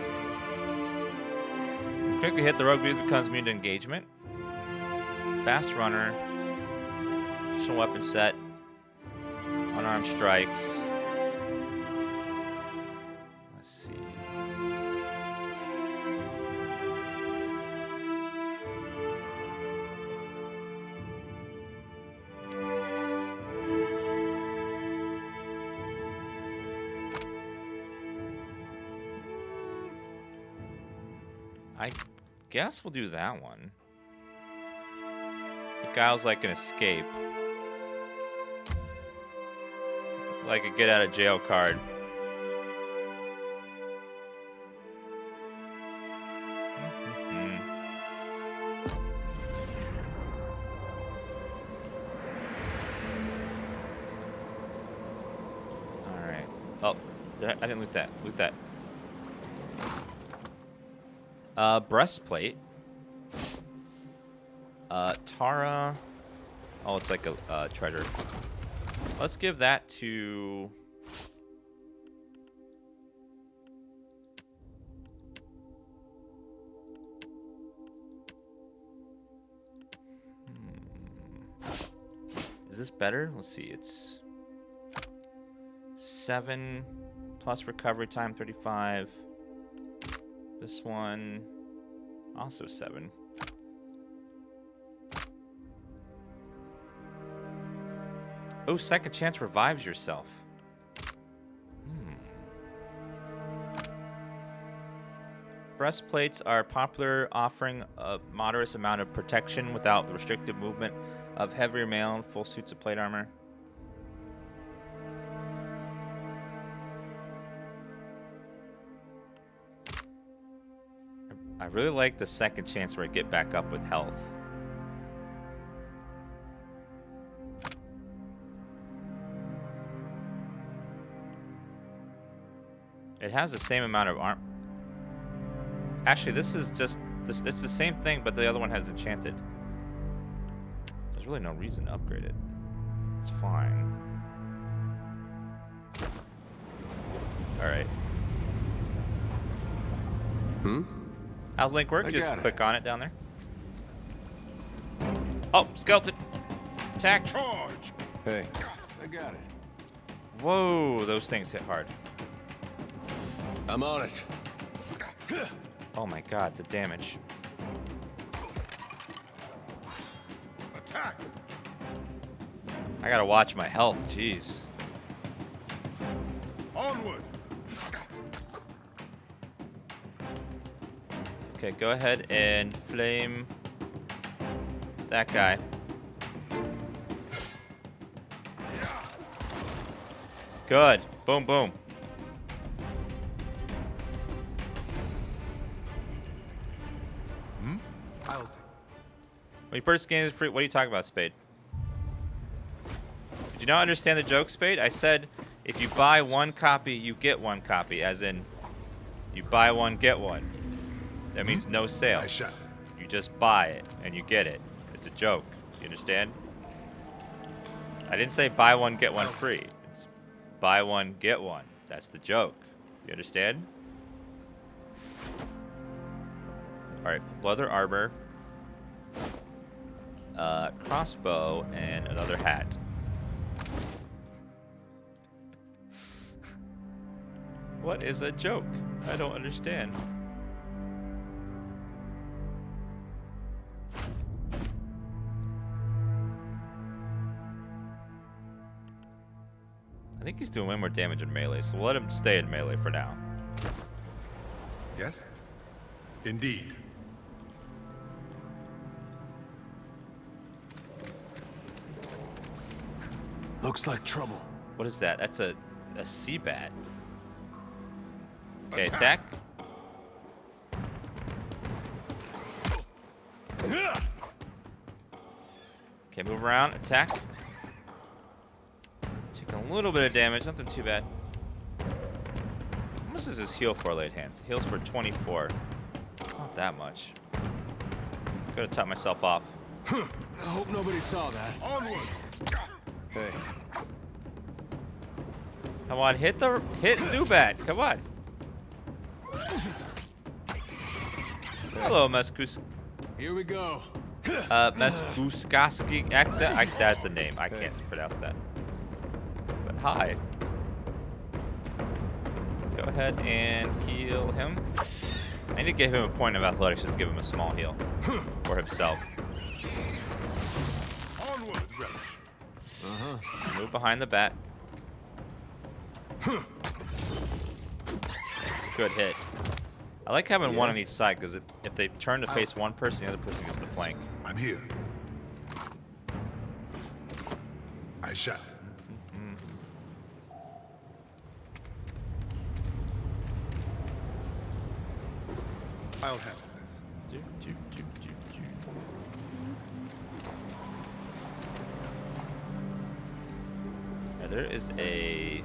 Quickly hit the rogue, becomes immune to engagement. Fast runner. Additional weapon set. Unarmed strikes. Let's see. I guess we'll do that one. The guy's like an escape. Like a get out of jail card. All right. Oh, I didn't loot that. Loot that. Breastplate. Tara. Oh, it's like a treasure. Let's give that to... Is this better? Let's see. It's 7 plus recovery time 35. This one also 7. Oh, second chance revives yourself. Breastplates are popular, offering a moderate amount of protection without the restricted movement of heavier mail and full suits of plate armor. I really like the second chance where I get back up with health. It has the same amount of arm. Actually, this is just this. It's the same thing, but the other one has enchanted. There's really no reason to upgrade it. It's fine. All right. How's Link work? Just click on it down there. Oh, skeleton! Attack! Charge! Hey, I got it. Whoa, those things hit hard. I'm on it. Oh my god, the damage. Attack! I gotta watch my health, jeez. Onward! Okay, go ahead and flame that guy. Good. Boom, boom. When you purchase games free, what are you talking about, Spade? Did you not understand the joke, Spade? I said if you buy one copy, you get one copy, as in you buy one, get one. That means no sale. You just buy it and you get it. It's a joke. You understand? I didn't say buy one, get one free. It's buy one, get one. That's the joke. You understand? All right, leather armor. Crossbow, and another hat. What is a joke? I don't understand. I think he's doing way more damage in melee, so we'll let him stay in melee for now. Yes? Indeed. Looks like trouble. What is that? That's a sea bat. Okay, attack. Okay, move around, attack. Taking a little bit of damage, nothing too bad. How much does this heal for, late hands? It heals for 24. It's not that much. Gotta top myself off. I hope nobody saw that. Onward! Hey. Come on, hit Zubat. Come on. Hello, Meskus. Here we go. Meskuskaski accent. That's a name. I can't pronounce that. But hi. Go ahead and heal him. I need to give him a point of athletics just to give him a small heal for himself. Onward, relish. Move behind the bat. Good hit. I like having one on each side because if they turn to face one person, the other person gets the flank. I'm here. I shall. I'll handle this. Yeah, there is a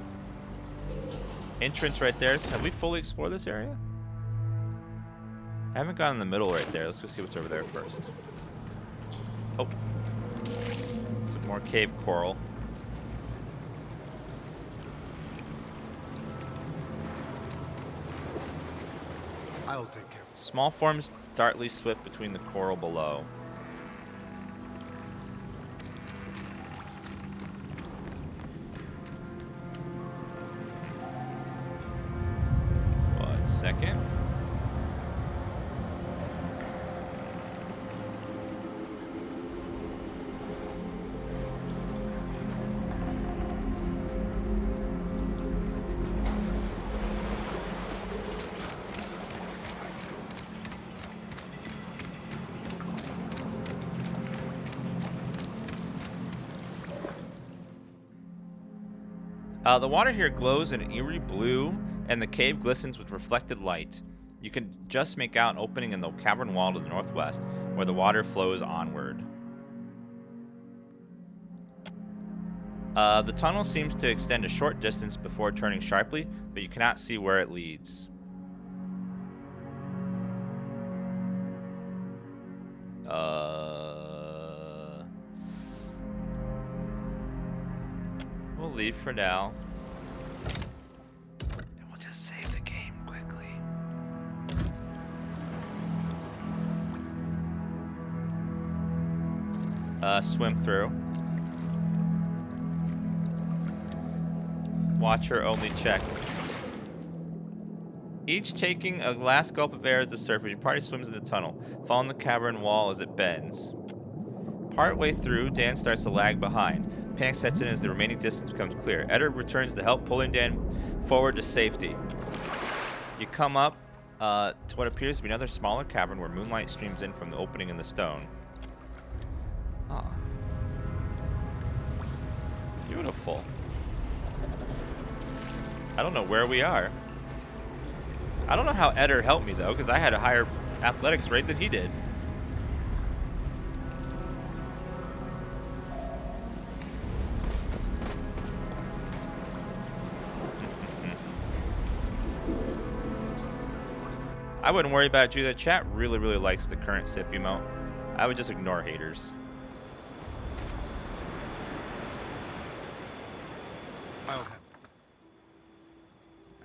entrance right there. Have we fully explored this area? I haven't gone in the middle right there. Let's go see what's over there first. Oh. Some more cave coral. I'll take care. Small forms dartly swift between the coral below. One second. The water here glows in an eerie blue, and the cave glistens with reflected light. You can just make out an opening in the cavern wall to the northwest, where the water flows onward. The tunnel seems to extend a short distance before turning sharply, but you cannot see where it leads. We'll leave for now. And we'll just save the game quickly. Swim through. Watcher only check. Each taking a last gulp of air as the surface, your party swims in the tunnel, following the cavern wall as it bends. Partway through, Dan starts to lag behind. Panic sets in as the remaining distance becomes clear. Eder returns to help, pulling Dan forward to safety. You come up to what appears to be another smaller cavern where moonlight streams in from the opening in the stone. Ah. Beautiful. I don't know where we are. I don't know how Eder helped me, though, because I had a higher athletics rate than he did. I wouldn't worry about it, too. The chat really, really likes the current sip emote. I would just ignore haters.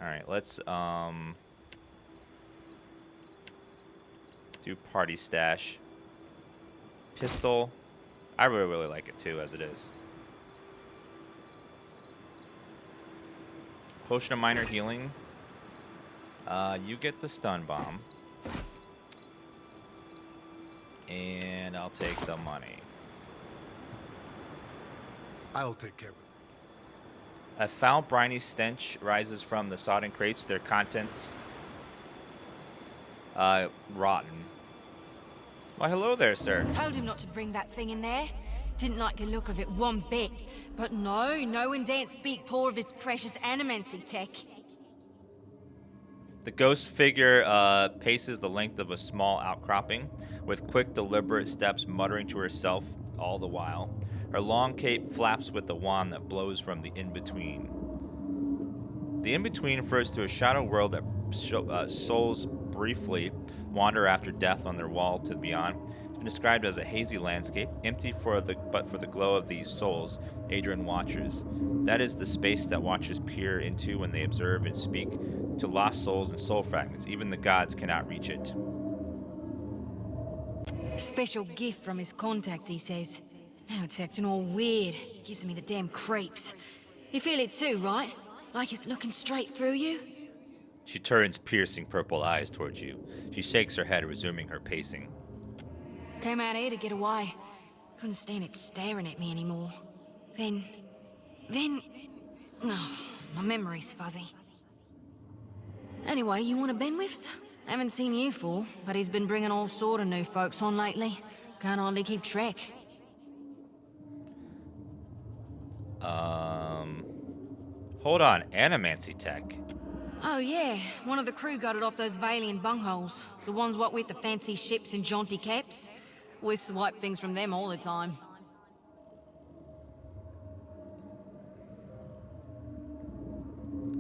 Alright, let's do party stash. Pistol. I really, really like it too, as it is. Potion of minor healing. You get the stun bomb. And I'll take the money. I'll take care of it. A foul, briny stench rises from the sodden crates, their contents rotten. Why, hello there, sir. Told him not to bring that thing in there. Didn't like the look of it one bit. But no one daren't speak poor of his precious animancy tech. The ghost figure paces the length of a small outcropping, with quick, deliberate steps, muttering to herself all the while. Her long cape flaps with the wand that blows from the in-between. The in-between refers to a shadow world that souls briefly wander after death on their wall to the beyond. It's been described as a hazy landscape, empty but for the glow of these souls, Adrian watchers. That is the space that watchers peer into when they observe and speak to lost souls and soul fragments. Even the gods cannot reach it. Special gift from his contact, he says. Now it's acting all weird. Gives me the damn creeps. You feel it too, right? Like it's looking straight through you? She turns piercing purple eyes towards you. She shakes her head, resuming her pacing. Came out here to get away. Couldn't stand it staring at me anymore. Then... Oh, my memory's fuzzy. Anyway, you want a Benwifts? Haven't seen you for, but he's been bringing all sort of new folks on lately. Can't hardly keep track. Hold on, animancy tech. Oh yeah, one of the crew got it off those Valian bungholes. The ones what with the fancy ships and jaunty caps. We swipe things from them all the time.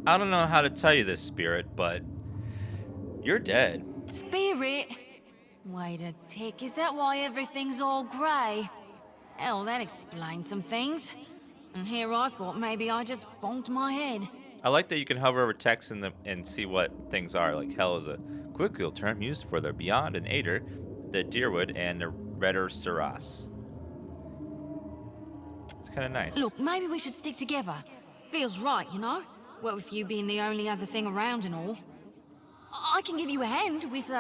I don't know how to tell you this, Spirit, but you're dead. Spirit? Wait a tick, is that why everything's all grey? Hell, that explains some things. And here I thought maybe I just bonked my head. I like that you can hover over text and see what things are. Like hell is a colloquial term used for the beyond and Ader, the Deerwood, and the Redder Saras. It's kind of nice. Look, maybe we should stick together. Feels right, you know? What with you being the only other thing around and all. I can give you a hand with,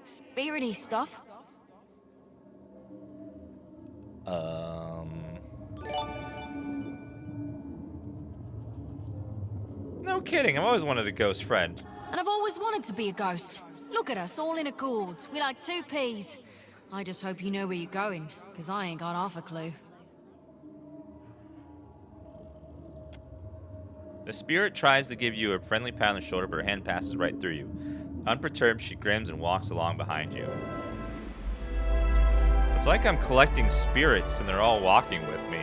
spirity stuff. No kidding, I've always wanted a ghost friend. And I've always wanted to be a ghost. Look at us, all in accords. We're like two peas. I just hope you know where you're going, because I ain't got half a clue. The spirit tries to give you a friendly pat on the shoulder, but her hand passes right through you. Unperturbed, she grins and walks along behind you. It's like I'm collecting spirits and they're all walking with me.